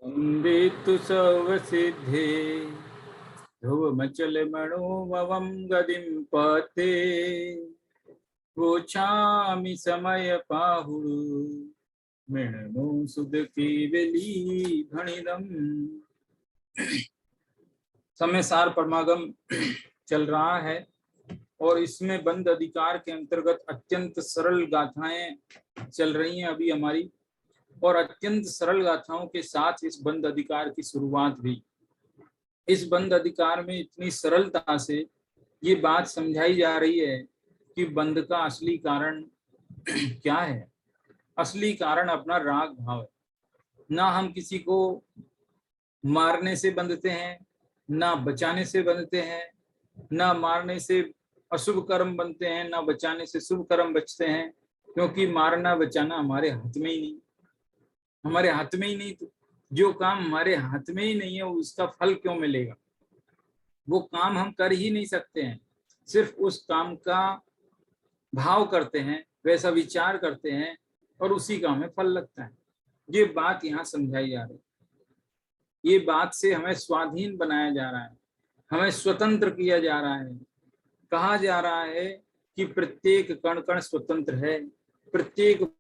वन्देतु सर्वसिद्धे ध्रुवमचल मनोमवं गदिं पते गोचामि समय पाहुडु मृणमो सुध केवली भणिदम। समय सार परमागम चल रहा है और इसमें बंद अधिकार के अंतर्गत अत्यंत सरल गाथाएं चल रही हैं अभी हमारी, और अत्यंत सरल गाथाओं के साथ इस बंद अधिकार की शुरुआत भी। इस बंद अधिकार में इतनी सरलता से ये बात समझाई जा रही है कि बंद का असली कारण क्या है। असली कारण अपना राग भाव है। ना हम किसी को मारने से बंधते हैं, ना बचाने से बंधते हैं, ना मारने से अशुभ कर्म बनते हैं, ना बचाने से शुभ कर्म बचते हैं, क्योंकि मारना बचाना हमारे हाथ में ही नहीं। हमारे हाथ में ही नहीं तो जो काम हमारे हाथ में ही नहीं है उसका फल क्यों मिलेगा। वो काम हम कर ही नहीं सकते हैं, सिर्फ उस काम का भाव करते हैं, वैसा विचार करते हैं और उसी का हमें फल लगता है। ये बात यहाँ समझाई जा रही है। ये बात से हमें स्वाधीन बनाया जा रहा है, हमें स्वतंत्र किया जा रहा है। कहा जा रहा है कि प्रत्येक कण कण स्वतंत्र है, प्रत्येक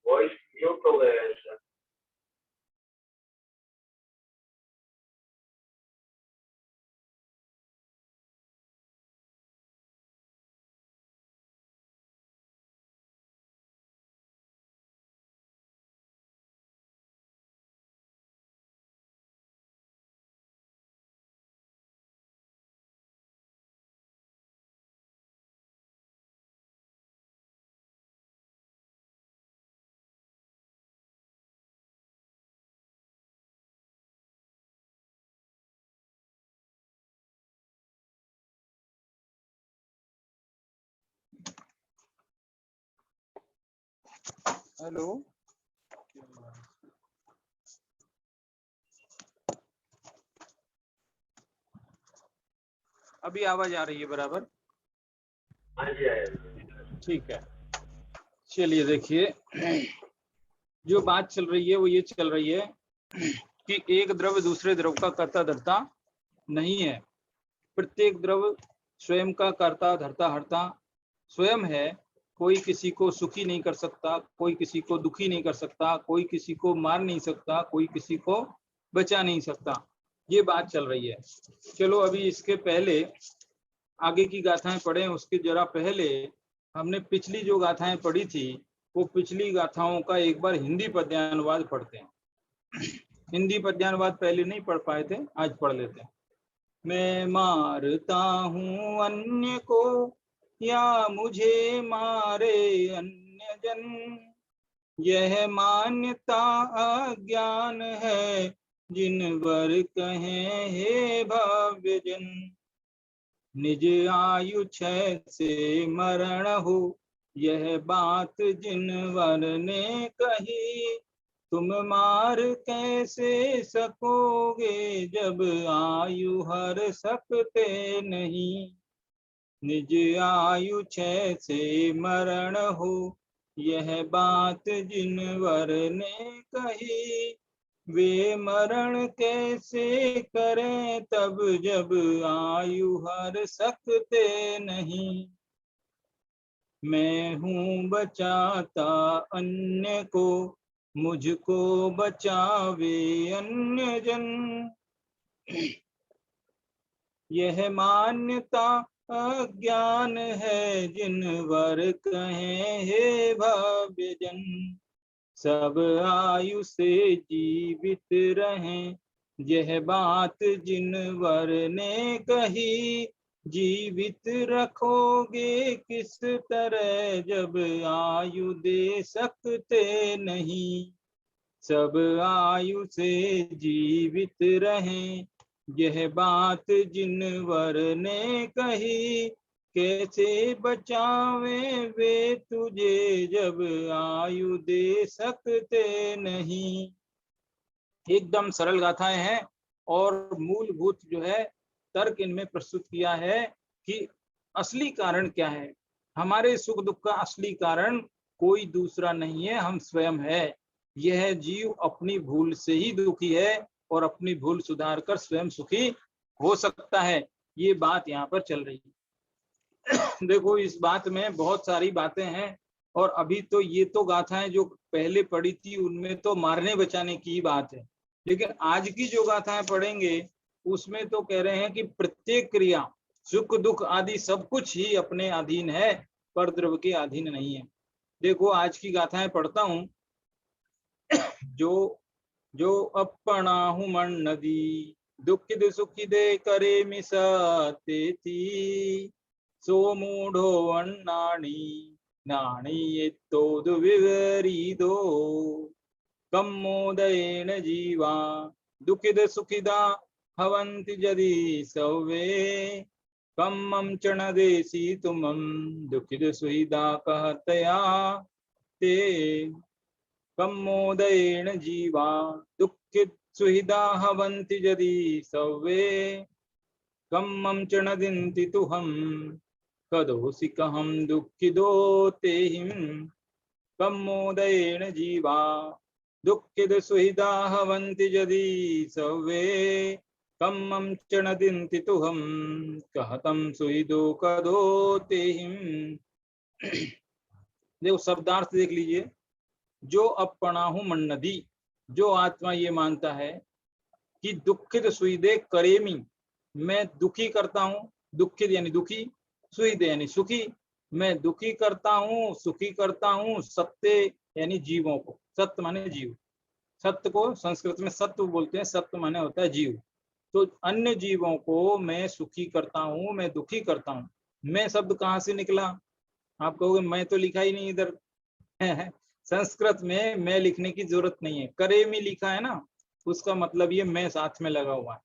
वॉइस म्यूट हो गया है सर। हेलो, अभी आवाज आ रही है बराबर? हाँ जी आया। ठीक है, चलिए देखिए, जो बात चल रही है वो ये चल रही है कि एक द्रव्य दूसरे द्रव का कर्ता धर्ता नहीं है। प्रत्येक द्रव स्वयं का कर्ता धर्ता हर्ता स्वयं है। कोई किसी को सुखी नहीं कर सकता, कोई किसी को दुखी नहीं कर सकता, कोई किसी को मार नहीं सकता, कोई किसी को बचा नहीं सकता। ये बात चल रही है। चलो अभी इसके पहले आगे की गाथाएं पढ़ें, उसके जरा पहले हमने पिछली जो गाथाएं पढ़ी थी वो पिछली गाथाओं का एक बार हिंदी पद्यानुवाद पढ़ते हैं। हिंदी पद्यानुवाद पहले नहीं पढ़ पाए थे, आज पढ़ लेते हैं। मैं मारता हूँ अन्य को या मुझे मारे अन्य जन, यह मान्यता अज्ञान है जिन वर कहें हे भव्य जन। निज आयु क्षय से मरण हो यह बात जिन वर ने कही, तुम मार कैसे सकोगे जब आयु हर सकते नहीं। निज आयु क्षय से मरण हो यह बात जिन वर ने कही, वे मरण कैसे करें तब जब आयु हर सकते नहीं। मैं हूँ बचाता अन्य को, मुझको बचावे अन्य जन। यह मान्यता अज्ञान है जिन वर कहें हे भव्य जन। सब आयु से जीवित रहें, यह बात जिन वर ने कही। जीवित रखोगे किस तरह जब आयु दे सकते नहीं। सब आयु से जीवित रहें, यह बात जिन वर ने कही। कैसे बचावे वे तुझे जब आयु दे सकते नहीं। एकदम सरल गाथाएं हैं और मूलभूत जो है तर्क इनमें प्रस्तुत किया है कि असली कारण क्या है। हमारे सुख दुख का असली कारण कोई दूसरा नहीं है, हम स्वयं है। यह जीव अपनी भूल से ही दुखी है और अपनी भूल सुधार कर स्वयं सुखी हो सकता है। ये बात यहाँ पर चल रही है। देखो इस बात में बहुत सारी बातें हैं और अभी तो ये तो गाथाएं जो पहले पढ़ी थी उनमें तो मारने बचाने की बात है, लेकिन आज की जो गाथाएं पढ़ेंगे उसमें तो कह रहे हैं कि प्रत्येक क्रिया सुख दुख आदि सब कुछ ही अपने अधीन है, पर द्रव्य के अधीन नहीं है। देखो आज की गाथाएं पढ़ता हूं। जो अपना हूं मन नदी, दुखिद सुखिदे करे मिसते थी। सो मूढ़ो अन्नाणी नाणी एत्तोदु विवरीदो। कम्मोदयेन जीवा दुखिद सुखिदा भवन्ति यदि सवे। कम्मं च न देसी तुमं दुखिद सुहिदा कहतया ते। कम्मोदयेन जीवा दुखिद सुहिदा भवन्ति यदि सवे। कम्मं च न दिन्ति तुहं कदोषि कहं दुःखिदो तेहिं। कम्मोदयेन जीवा दुःखिद सुहिदा भवन्ति यदि सवे। कम्मं च न दिन्ति तुहं कहतं सुहिदो कदो तेहिं। देखो शब्दार्थ देख लीजिए। जो अपणाहु मन्नदी, जो आत्मा ये मानता है कि दुखित सुहिदे करेमी, मैं दुखी करता हूँ। दुखित यानी दुखी, सुहिदे यानी सुखी, मैं दुखी करता हूँ सुखी करता हूँ सत्य यानी जीवों को। सत्य माने जीव, सत्य को संस्कृत में सत्व बोलते हैं, सत्य माने होता है जीव। तो अन्य जीवों को मैं सुखी करता हूँ, मैं दुखी करता हूँ। मैं शब्द कहाँ से निकला? आप कहोगे मैं तो लिखा ही नहीं इधर। संस्कृत में मैं लिखने की जरूरत नहीं है, करेमी लिखा है ना, उसका मतलब ये मैं साथ में लगा हुआ है।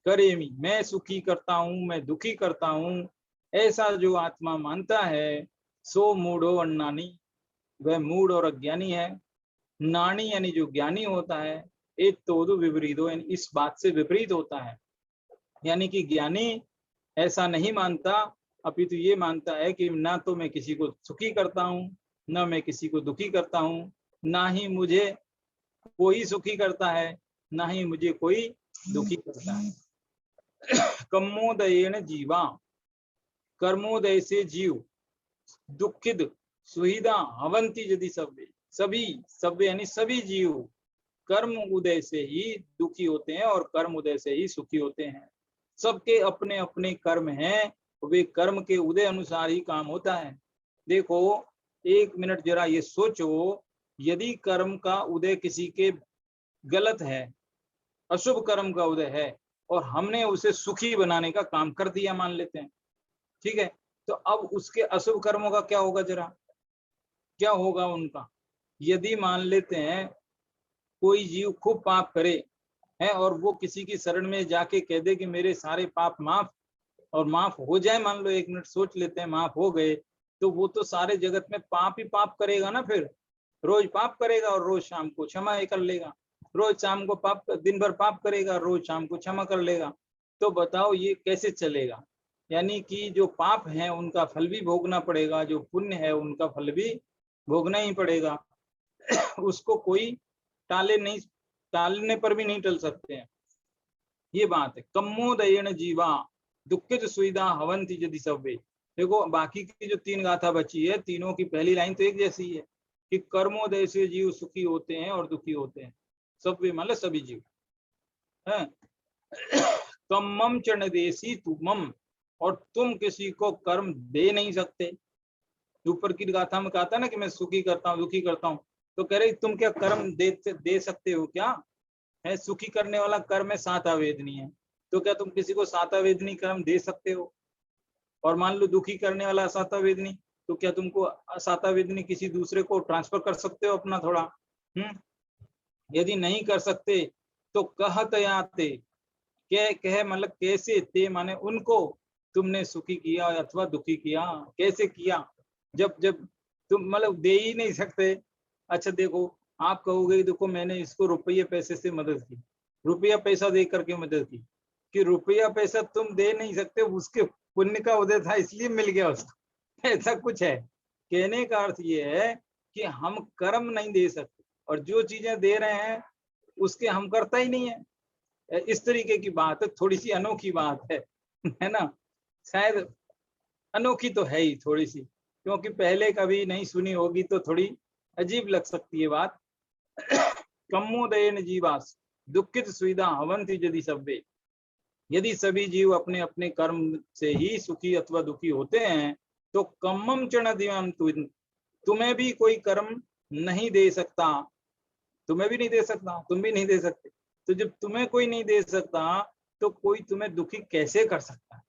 करेमी, मैं सुखी करता हूँ, मैं दुखी करता हूँ, ऐसा जो आत्मा मानता है। सो मूढ़ो अन्नानी, वह मूढ़ और अज्ञानी है। नानी यानी जो ज्ञानी होता है। एक तो विपरीतो यानी इस बात से विपरीत होता है। यानी कि ज्ञानी ऐसा नहीं मानता, अपितु ये मानता है कि ना तो मैं किसी को सुखी करता हूँ, ना मैं किसी को दुखी करता हूँ, ना ही मुझे कोई सुखी करता है, ना ही मुझे कोई दुखी करता है। कम्मोदयेन जीवा, कर्मोदय से जीव दुखित सुहिदा अवंती यदि सभ्य, सभी सभ्य यानी सभी जीव कर्म उदय से ही दुखी होते हैं और कर्म उदय से ही सुखी होते हैं। सबके अपने अपने कर्म हैं, वे कर्म के उदय अनुसार ही काम होता है। देखो एक मिनट जरा ये सोचो, यदि कर्म का उदय किसी के गलत है, अशुभ कर्म का उदय है, और हमने उसे सुखी बनाने का काम कर दिया मान लेते हैं, ठीक है, तो अब उसके अशुभ कर्मों का क्या होगा? जरा क्या होगा उनका? यदि मान लेते हैं कोई जीव खूब पाप करे है और वो किसी की शरण में जाके कह दे कि मेरे सारे पाप माफ, और माफ हो जाए, मान लो एक मिनट सोच लेते हैं माफ हो गए, तो वो तो सारे जगत में पाप ही पाप करेगा ना। फिर रोज पाप करेगा और रोज शाम को क्षमा कर लेगा, रोज शाम को पाप, दिन भर पाप करेगा, रोज शाम को क्षमा कर लेगा। तो बताओ ये कैसे चलेगा? यानी कि जो पाप है उनका फल भी भोगना पड़ेगा, जो पुण्य है उनका फल भी भोगना ही पड़ेगा। उसको कोई टाले नहीं टालने पर भी नहीं टल सकते हैं। ये बात है। कम्मोदयेन जीवा दुखित सुविधा हवंति यदि सव्वे। देखो बाकी की जो 3 गाथा बची है, तीनों की पहली लाइन तो एक जैसी है कि कर्मोदय से जीव सुखी होते हैं और दुखी होते हैं। सव्वे मतलब सभी जीव है। कम्मम चरण देसी तुमम, और तुम किसी को कर्म दे नहीं सकते। ऊपर की गाथा में कहा था ना कि मैं सुखी करता हूँ दुखी करता हूँ, तो कह रहे तुम क्या कर्म दे सकते हो क्या? है सुखी करने वाला कर्म है साता वेदनी है, तो क्या तुम किसी को साता वेदनी कर्म दे सकते हो? और मान लो दुखी करने वाला असाता वेदनी, तो क्या तुमको असाता वेदनी किसी दूसरे को ट्रांसफर कर सकते हो अपना थोड़ा? यदि नहीं कर सकते तो कहतयाते, कह मतलब कैसे, ते माने उनको तुमने सुखी किया अथवा दुखी किया, कैसे किया? जब जब तुम मतलब दे ही नहीं सकते। अच्छा देखो, आप कहोगे देखो मैंने इसको रुपये पैसे से मदद की, रुपया पैसा दे करके मदद की, कि रुपया पैसा तुम दे नहीं सकते, उसके पुण्य का उदय था इसलिए मिल गया उसको। ऐसा कुछ है। कहने का अर्थ ये है कि हम कर्म नहीं दे सकते, और जो चीजें दे रहे हैं उसके हम करता ही नहीं है। इस तरीके की बात है, थोड़ी सी अनोखी बात है ना? शायद अनोखी तो है ही थोड़ी सी, क्योंकि पहले कभी नहीं सुनी होगी तो थोड़ी अजीब लग सकती है बात। कम्मोदयेन जीवास दुखित सुविधा हवंति यदि सव्वे। यदि सभी जीव अपने अपने कर्म से ही सुखी अथवा दुखी होते हैं, तो कम्मम चरण दिवम, तुम्हें भी कोई कर्म नहीं दे सकता, तुम्हें भी नहीं दे सकता, तुम भी नहीं दे सकते। तो जब तुम्हें कोई नहीं दे सकता तो कोई तुम्हें दुखी कैसे कर सकता है?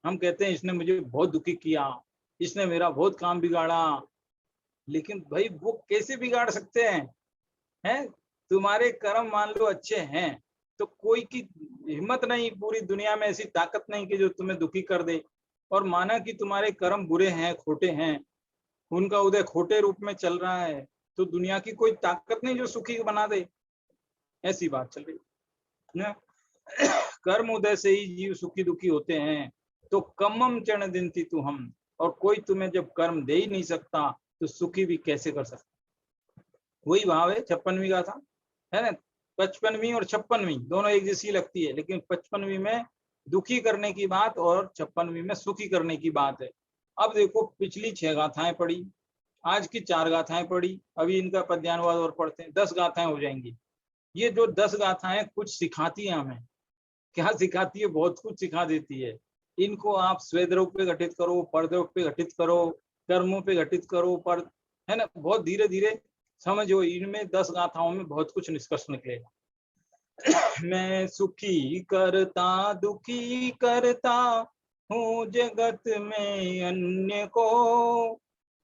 हम कहते हैं इसने मुझे बहुत दुखी किया, इसने मेरा बहुत काम बिगाड़ा, लेकिन भाई वो कैसे बिगाड़ सकते हैं? तुम्हारे कर्म मान लो अच्छे हैं तो कोई की हिम्मत नहीं, पूरी दुनिया में ऐसी ताकत नहीं कि जो तुम्हें दुखी कर दे। और माना कि तुम्हारे कर्म बुरे हैं, खोटे हैं, उनका उदय खोटे रूप में चल रहा है, तो दुनिया की कोई ताकत नहीं जो सुखी बना दे। ऐसी बात चल रही है। कर्म उदय से ही जीव सुखी दुखी होते हैं। तो कम्मम चरण दिनती तू हम, और कोई तुम्हें जब कर्म दे ही नहीं सकता तो सुखी भी कैसे कर सकता? वही भाव है 56वीं गाथा है ना। 55वीं और 56वीं दोनों एक जैसी लगती है, लेकिन 55वीं में दुखी करने की बात और 56वीं में सुखी करने की बात है। अब देखो पिछली 6 गाथाएं पढ़ी, आज की 4 गाथाएं पढ़ी, अभी इनका पद्यानुवाद और पढ़ते हैं, 10 गाथाएं हो जाएंगी। ये जो 10 गाथाएं कुछ सिखाती है हमें। क्या सिखाती है? बहुत कुछ सिखा देती है। इनको आप स्वेद्रव पे घटित करो, परद्रव पे घटित करो, कर्मों पे घटित करो, पर है ना, बहुत धीरे धीरे समझो। इनमें 10 गाथाओं में बहुत कुछ निष्कर्ष निकलेगा। मैं सुखी करता दुखी करता हूँ जगत में अन्य को,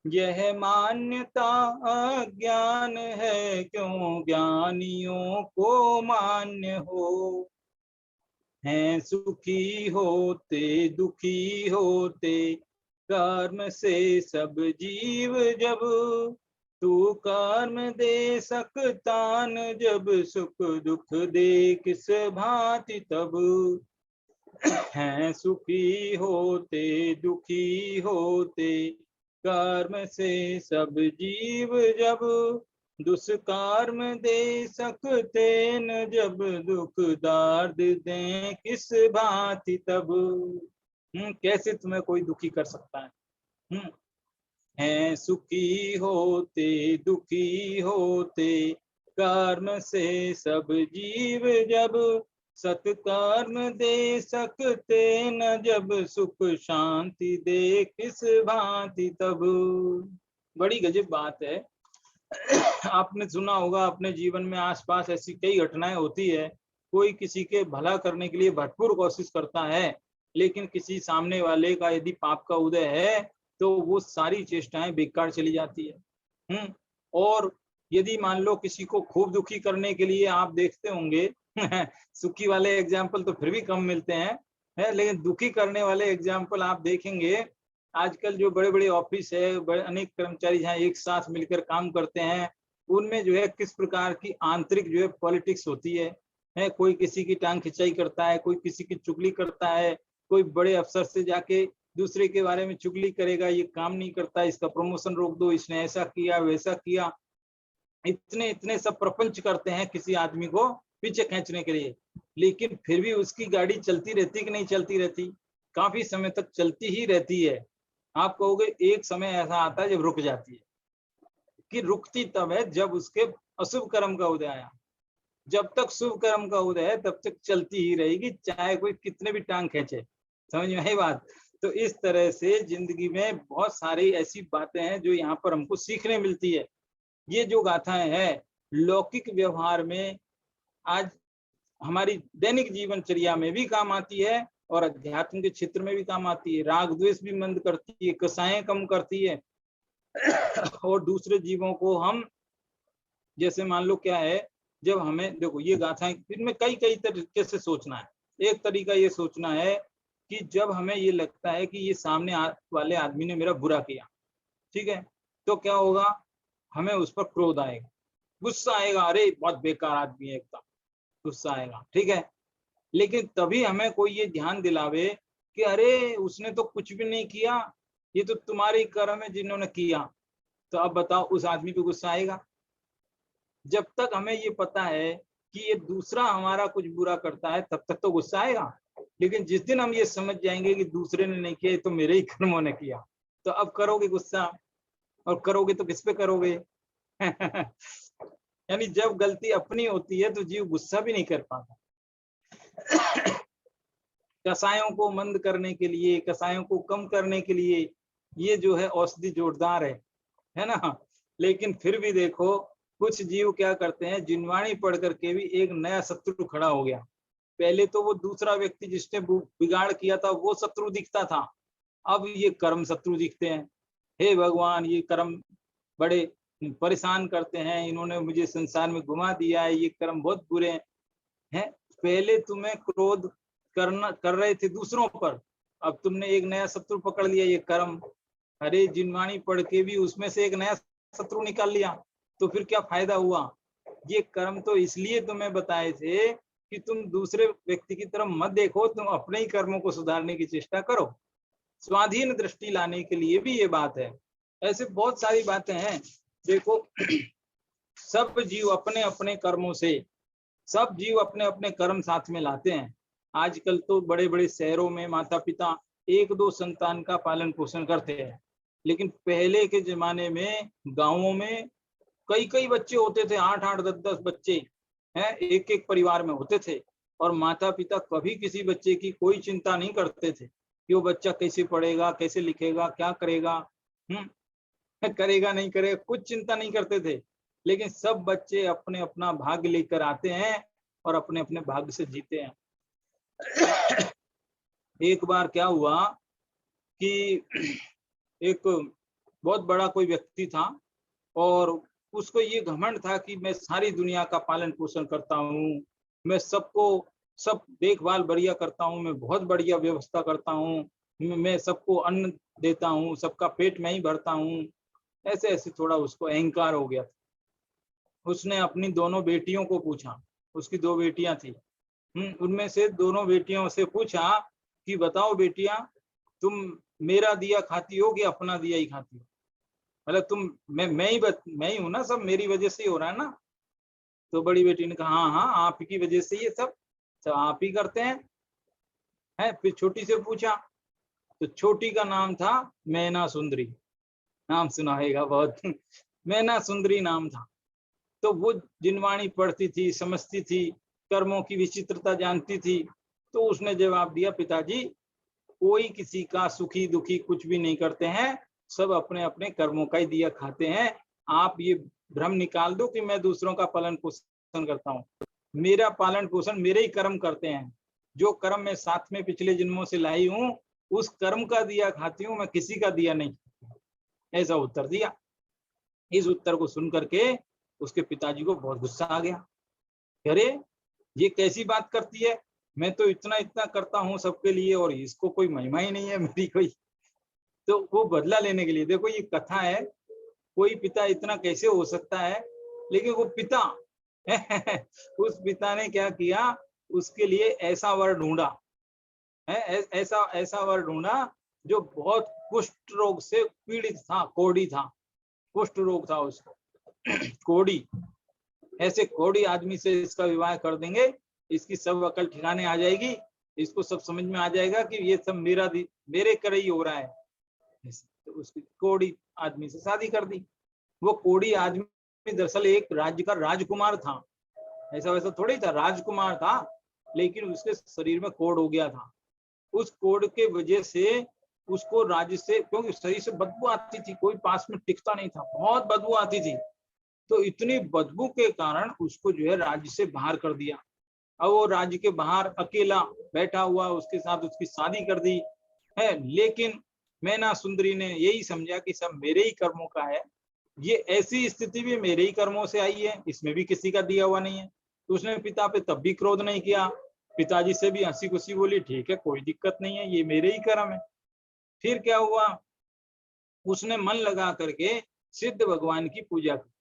यह मान्यता अज्ञान है, क्यों ज्ञानियों को मान्य हो। हैं सुखी होते दुखी होते कर्म से सब जीव जब, तू कर्म दे सकता न जब, सुख दुख दे किस भांति तब। हैं सुखी होते दुखी होते कर्म से सब जीव जब, दुष्कर्म दे सकते न जब, दुख दार्द दें किस भांति तब। कैसे तुम्हें कोई दुखी कर सकता है? हैं सुखी होते दुखी होते कर्म से सब जीव जब, सत्कर्म दे सकते न जब, सुख शांति दे किस भांति तब। बड़ी गजब बात है। आपने सुना होगा अपने जीवन में आसपास ऐसी कई घटनाएं होती है, कोई किसी के भला करने के लिए भरपूर कोशिश करता है, लेकिन किसी सामने वाले का यदि पाप का उदय है तो वो सारी चेष्टाएं बेकार चली जाती है। और यदि मान लो किसी को खूब दुखी करने के लिए, आप देखते होंगे सुखी वाले एग्जाम्पल तो फिर भी कम मिलते हैं, लेकिन दुखी करने वाले एग्जाम्पल आप देखेंगे। आजकल जो बड़े बड़े ऑफिस है, अनेक कर्मचारी जहाँ एक साथ मिलकर काम करते हैं, उनमें जो है किस प्रकार की आंतरिक जो है पॉलिटिक्स होती है। कोई किसी की टांग खिंचाई करता है, कोई किसी की चुगली करता है, कोई बड़े अफसर से जाके दूसरे के बारे में चुगली करेगा, ये काम नहीं करता, इसका प्रमोशन रोक दो, इसने ऐसा किया वैसा किया। इतने इतने सब प्रपंच करते हैं किसी आदमी को पीछे खींचने के लिए, लेकिन फिर भी उसकी गाड़ी चलती रहती कि नहीं चलती रहती? काफी समय तक चलती ही रहती है। आप कहोगे एक समय ऐसा आता है जब रुक जाती है, कि रुकती तब है जब उसके अशुभ कर्म का उदय आया। जब तक शुभ कर्म का उदय है तब तक चलती ही रहेगी, चाहे कोई कितने भी टांग खींचे। समझ में आई बात? तो इस तरह से जिंदगी में बहुत सारी ऐसी बातें हैं जो यहाँ पर हमको सीखने मिलती है। ये जो गाथाएं हैं लौकिक व्यवहार में आज हमारी दैनिक जीवनचर्या में भी काम आती है और अध्यात्म के क्षेत्र में भी काम आती है। राग द्वेष भी मंद करती है, कसाएं कम करती है और दूसरे जीवों को हम, जैसे मान लो क्या है, जब हमें देखो ये गाथाएं, इनमें कई कई तरीके से सोचना है। एक तरीका ये सोचना है कि जब हमें ये लगता है कि ये सामने वाले आदमी ने मेरा बुरा किया, ठीक है, तो क्या होगा, हमें उस पर क्रोध आएगा, गुस्सा आएगा, अरे बहुत बेकार आदमी है एकदम, गुस्सा आएगा, ठीक है। लेकिन तभी हमें कोई ये ध्यान दिलावे कि अरे उसने तो कुछ भी नहीं किया, ये तो तुम्हारे कर्म है जिन्होंने किया, तो अब बताओ उस आदमी पे गुस्सा आएगा? जब तक हमें ये पता है कि ये दूसरा हमारा कुछ बुरा करता है तब तक तो गुस्सा आएगा। लेकिन जिस दिन हम ये समझ जाएंगे कि दूसरे ने नहीं किया, तो मेरे ही कर्मों ने किया, तो अब करोगे गुस्सा, और करोगे तो किस पे करोगे? यानी जब गलती अपनी होती है तो जीव गुस्सा भी नहीं कर पाता। कसायों को मंद करने के लिए, कसायों को कम करने के लिए ये जो है औषधि जोरदार है ना। लेकिन फिर भी देखो कुछ जीव क्या करते हैं, जिनवाणी पढ़ करके भी एक नया शत्रु खड़ा हो गया। पहले तो वो दूसरा व्यक्ति जिसने बिगाड़ किया था वो शत्रु दिखता था, अब ये कर्म शत्रु दिखते हैं। हे भगवान, ये कर्म बड़े परेशान करते हैं, इन्होंने मुझे संसार में घुमा दिया है, ये कर्म बहुत बुरे हैं। पहले तुम्हें क्रोध कर रहे थे दूसरों पर, अब तुमने एक नया शत्रु पकड़ लिया, ये कर्म। अरे जिनवाणी पढ़ के भी उसमें से एक नया शत्रु निकाल लिया, तो फिर क्या फायदा हुआ? ये कर्म तो इसलिए तुम्हें बताए थे कि तुम दूसरे व्यक्ति की तरफ मत देखो, तुम अपने ही कर्मों को सुधारने की चेष्टा करो। स्वाधीन दृष्टि लाने के लिए भी ये बात है। ऐसे बहुत सारी बातें हैं। देखो सब जीव अपने अपने कर्मों से, सब जीव अपने अपने कर्म साथ में लाते हैं। आजकल तो बड़े बड़े शहरों में माता पिता एक दो संतान का पालन पोषण करते हैं, लेकिन पहले के जमाने में गांवों में कई कई बच्चे होते थे, 8-8 10-10 बच्चे हैं, एक एक परिवार में होते थे। और माता पिता कभी किसी बच्चे की कोई चिंता नहीं करते थे कि वो बच्चा कैसे पढ़ेगा, कैसे लिखेगा, क्या करेगा, करेगा नहीं करेगा, कुछ चिंता नहीं करते थे। लेकिन सब बच्चे अपने अपना भाग्य लेकर आते हैं और अपने अपने भाग्य से जीते हैं। एक बार क्या हुआ कि एक बहुत बड़ा कोई व्यक्ति था और उसको ये घमंड था कि मैं सारी दुनिया का पालन पोषण करता हूँ, मैं सबको सब देखभाल बढ़िया करता हूँ, मैं बहुत बढ़िया व्यवस्था करता हूँ, मैं सबको अन्न देता हूँ, सबका पेट मैं ही भरता हूँ। ऐसे ऐसे थोड़ा उसको अहंकार हो गया। उसने अपनी दोनों बेटियों को पूछा, उसकी 2 बेटियां थी, उनमें से दोनों बेटियों से पूछा कि बताओ बेटियां, तुम मेरा दिया खाती हो कि अपना दिया ही खाती हो? मतलब तुम मैं ही हूं ना, सब मेरी वजह से ही हो रहा है ना। तो बड़ी बेटी ने कहा हाँ हाँ आप की वजह से ये सब आप ही करते हैं। फिर छोटी से पूछा, तो छोटी का नाम था मैना सुंदरी, नाम सुना होगा बहुत। मैना सुंदरी नाम था। तो वो जिनवाणी पढ़ती थी, समझती थी, कर्मों की विचित्रता जानती थी। तो उसने जवाब दिया, पिताजी कोई किसी का सुखी दुखी कुछ भी नहीं करते हैं, सब अपने अपने कर्मों का ही दिया खाते हैं। आप ये भ्रम निकाल दो कि मैं दूसरों का पालन पोषण करता हूँ, मेरा पालन पोषण मेरे ही कर्म करते हैं। जो कर्म मैं साथ में पिछले जन्मों से लाई हूँ उस कर्म का दिया खाती हूँ, मैं किसी का दिया नहीं। ऐसा उत्तर दिया। इस उत्तर को सुन करके उसके पिताजी को बहुत गुस्सा आ गया। अरे ये कैसी बात करती है, मैं तो इतना इतना करता हूँ सबके लिए और इसको कोई महिमा ही नहीं है मेरी कोई। तो वो बदला लेने के लिए, देखो ये कथा है, कोई पिता इतना कैसे हो सकता है, लेकिन वो पिता उस पिता ने क्या किया, उसके लिए ऐसा वर ढूंढा है, ऐसा वर ढूंढा जो बहुत कुष्ठ रोग से पीड़ित था, कोढ़ी था, कुष्ठ रोग था उसको। कोड़ी, ऐसे कोड़ी आदमी से इसका विवाह कर देंगे, इसकी सब अकल ठिकाने आ जाएगी, इसको सब समझ में आ जाएगा कि ये सब मेरे करे ही हो रहा है। तो उसकी कोड़ी आदमी से शादी कर दी। वो कोड़ी आदमी दरअसल एक राज्य का राजकुमार था, ऐसा वैसा थोड़ी था, राजकुमार था, लेकिन उसके शरीर में कोढ़ हो गया था। उस कोढ़ के वजह से उसको राज्य से, क्योंकि शरीर से बदबू आती थी, कोई पास में टिकता नहीं था, बहुत बदबू आती थी, तो इतनी बदबू के कारण उसको जो है राज्य से बाहर कर दिया। अब वो राज्य के बाहर अकेला बैठा हुआ, उसके साथ उसकी शादी कर दी है। लेकिन मैना सुंदरी ने यही समझा कि सब मेरे ही कर्मों का है, ये ऐसी स्थिति भी मेरे ही कर्मों से आई है, इसमें भी किसी का दिया हुआ नहीं है। तो उसने पिता पे तब भी क्रोध नहीं किया, पिताजी से भी हंसी खुशी बोली, ठीक है कोई दिक्कत नहीं है, ये मेरे ही कर्म है। फिर क्या हुआ, उसने मन लगा करके सिद्ध भगवान की पूजा की।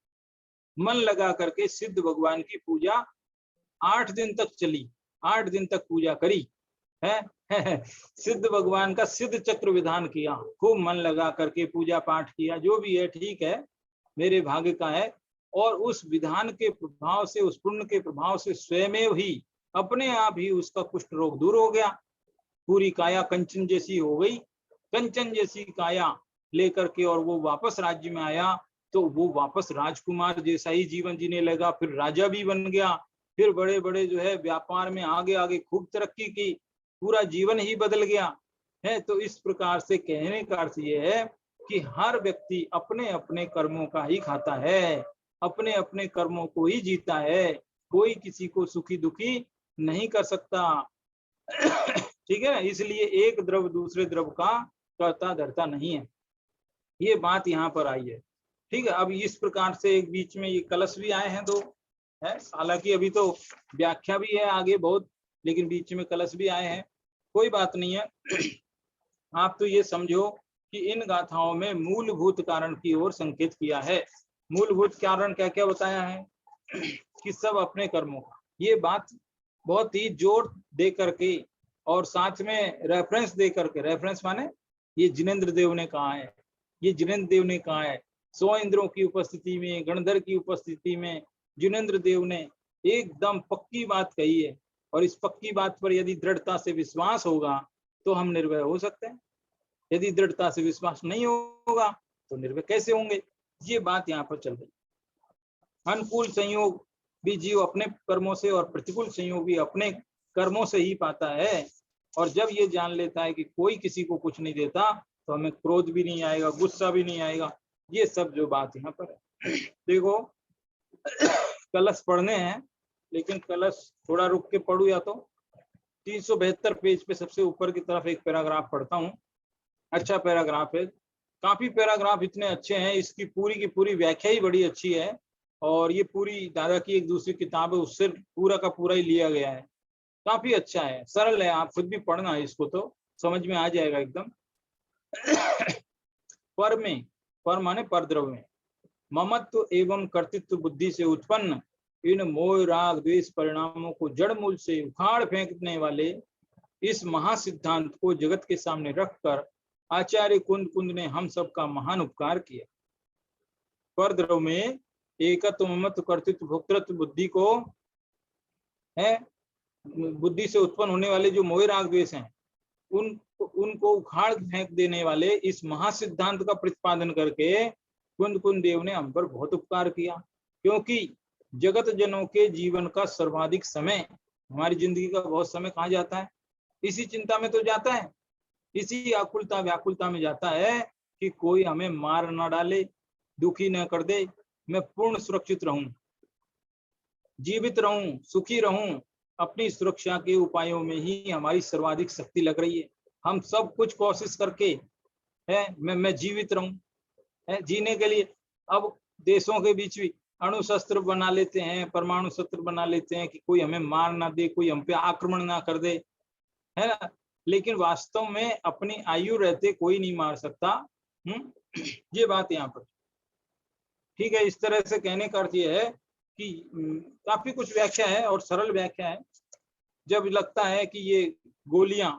मन लगा करके सिद्ध भगवान की पूजा 8 दिन तक चली, 8 दिन तक पूजा करी है सिद्ध भगवान का सिद्ध चक्र विधान किया, खूब मन लगा करके पूजा पाठ किया, जो भी है ठीक है, मेरे भाग्य का है। और उस विधान के प्रभाव से, उस पुण्य के प्रभाव से स्वयं ही अपने आप ही उसका कुष्ठ रोग दूर हो गया, पूरी काया कंचन जैसी हो गई। कंचन जैसी काया लेकर के और वो वापस राज्य में आया, तो वो वापस राजकुमार जैसा ही जीवन जीने लगा, फिर राजा भी बन गया, फिर बड़े बड़े जो है व्यापार में आगे आगे खूब तरक्की की, पूरा जीवन ही बदल गया है। तो इस प्रकार से कहने का अर्थ ये है कि हर व्यक्ति अपने अपने कर्मों का ही खाता है, अपने अपने कर्मों को ही जीता है, कोई किसी को सुखी दुखी नहीं कर सकता। ठीक है, इसलिए एक द्रव दूसरे द्रव का कर्ता धर्ता नहीं है, ये बात यहाँ पर आई है। ठीक है, अब इस प्रकार से एक बीच में ये कलश भी आए हैं दो, है, हालांकि अभी तो व्याख्या भी है आगे बहुत, लेकिन बीच में कलश भी आए हैं, कोई बात नहीं है। आप तो ये समझो कि इन गाथाओं में मूलभूत कारण की ओर संकेत किया है। मूलभूत कारण क्या क्या बताया है कि सब अपने कर्मों का, ये बात बहुत ही जोर दे करके और साथ में रेफरेंस दे करके, रेफरेंस माने ये जिनेंद्र देव ने कहा है, ये जिनेंद्र देव ने कहा है, 100 इंद्रों की उपस्थिति में, गणधर की उपस्थिति में जिनेंद्र देव ने एकदम पक्की बात कही है। और इस पक्की बात पर यदि दृढ़ता से विश्वास होगा तो हम निर्भय हो सकते हैं, यदि दृढ़ता से विश्वास नहीं होगा तो निर्भय कैसे होंगे, ये बात यहाँ पर चल रही। अनुकूल संयोग भी जीव अपने कर्मों से और प्रतिकूल संयोग भी अपने कर्मों से ही पाता है। और जब ये जान लेता है कि कोई किसी को कुछ नहीं देता, तो हमें क्रोध भी नहीं आएगा, गुस्सा भी नहीं आएगा, ये सब जो बात यहाँ पर है। देखो कलश पढ़ने हैं, लेकिन कलश थोड़ा रुक के पढ़ू, या तो 372 पेज पे सबसे ऊपर की तरफ एक पैराग्राफ पढ़ता हूँ, अच्छा पैराग्राफ है, काफी पैराग्राफ इतने अच्छे हैं, इसकी पूरी की पूरी व्याख्या ही बड़ी अच्छी है, और ये पूरी दादा की एक दूसरी किताब है, उससे पूरा का पूरा ही लिया गया है, काफी अच्छा है, सरल है, आप खुद भी पढ़ना है इसको तो समझ में आ जाएगा एकदम। पर में, पर माने परद्रव्य में, ममत्व एवं कर्तृत्व बुद्धि से उत्पन्न इन मोह राग द्वेष परिणामों को जड़ मूल से उखाड़ फेंकने वाले इस महासिद्धांत को जगत के सामने रखकर आचार्य कुंद कुंद ने हम सबका महान उपकार किया। परद्रव्य में एकत्व, ममत्व, कर्तृत्व, भोक्तृत्व बुद्धि को है, बुद्धि से उत्पन्न होने वाले जो मोह राग द्वेष हैं, उनको उखाड़ फेंक देने वाले इस महासिद्धांत का प्रतिपादन करके कुंद कुंद देव ने हम पर बहुत उपकार किया। क्योंकि जगत जनों के जीवन का सर्वाधिक समय, हमारी जिंदगी का बहुत समय कहाँ जाता है, इसी चिंता में तो जाता है, इसी आकुलता व्याकुलता में जाता है कि कोई हमें मार न डाले, दुखी न कर दे, मैं पूर्ण सुरक्षित रहूं, जीवित रहूं, सुखी रहूं। अपनी सुरक्षा के उपायों में ही हमारी सर्वाधिक शक्ति लग रही है। हम सब कुछ कोशिश करके है मैं जीवित रहूं, है जीने के लिए। अब देशों के बीच भी अणु शस्त्र बना लेते हैं, परमाणु शस्त्र बना लेते हैं कि कोई हमें मार ना दे, कोई हम पे आक्रमण ना कर दे, है ना, लेकिन वास्तव में अपनी आयु रहते कोई नहीं मार सकता। ये बात यहाँ पर ठीक है। इस तरह से कहने का अर्थ ये है कि काफी कुछ व्याख्या है और सरल व्याख्या है। जब लगता है कि ये गोलियां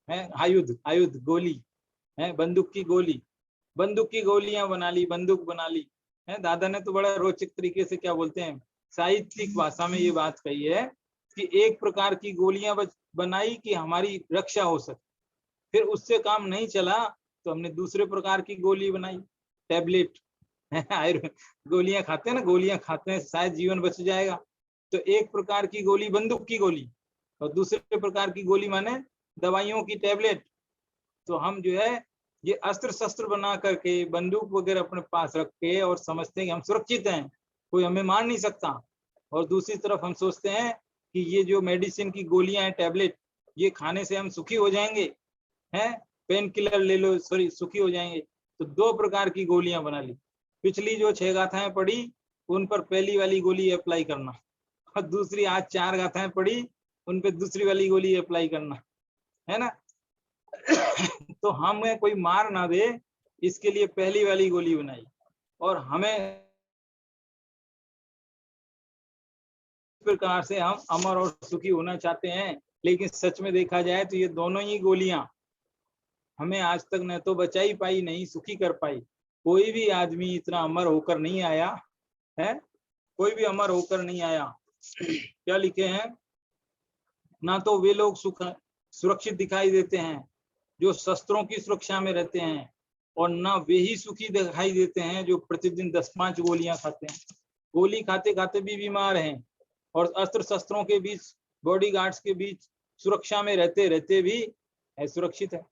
हैं, आयुध गोली है, बंदूक की गोलियां बना ली, बंदूक बना ली, है। दादा ने तो बड़ा रोचक तरीके से क्या बोलते हैं, साहित्यिक भाषा में ये बात कही है कि एक प्रकार की गोलियां बनाई कि हमारी रक्षा हो सके, फिर उससे काम नहीं चला तो हमने दूसरे प्रकार की गोली बनाई, टैबलेट। गोलियां खाते हैं ना, गोलियां खाते हैं शायद जीवन बच जाएगा। तो एक प्रकार की गोली बंदूक की गोली, और दूसरे प्रकार की गोली माने दवाइयों की टैबलेट। तो हम जो है ये अस्त्र शस्त्र बना करके बंदूक वगैरह अपने पास रख के और समझते हैं कि हम सुरक्षित हैं, कोई हमें मार नहीं सकता। और दूसरी तरफ हम सोचते हैं कि ये जो मेडिसिन की गोलियां हैं, टैबलेट, ये खाने से हम सुखी हो जाएंगे, हैं, पेन किलर ले लो, सॉरी, सुखी हो जाएंगे। तो दो प्रकार की गोलियां बना ली। पिछली जो 6 गाथाएं पढ़ी उन पर पहली वाली गोली अप्लाई करना, और दूसरी आज 4 गाथाएं पढ़ी उन पर दूसरी वाली गोली अप्लाई करना, है ना। तो हमें कोई मार ना दे इसके लिए पहली वाली गोली बनाई, और हमें इस प्रकार से हम अमर और सुखी होना चाहते हैं। लेकिन सच में देखा जाए तो ये दोनों ही गोलियां हमें आज तक न तो बचा ही पाई, नहीं सुखी कर पाई। कोई भी आदमी इतना अमर होकर नहीं आया है, कोई भी अमर होकर नहीं आया। क्या लिखे हैं, ना तो वे लोग सुरक्षित दिखाई देते हैं जो शस्त्रों की सुरक्षा में रहते हैं, और ना वे ही सुखी दिखाई देते हैं जो प्रतिदिन 10-5 गोलियां खाते हैं। गोली खाते खाते भी बीमार हैं, और अस्त्र शस्त्रों के बीच, बॉडीगार्ड्स के बीच सुरक्षा में रहते रहते भी असुरक्षित है।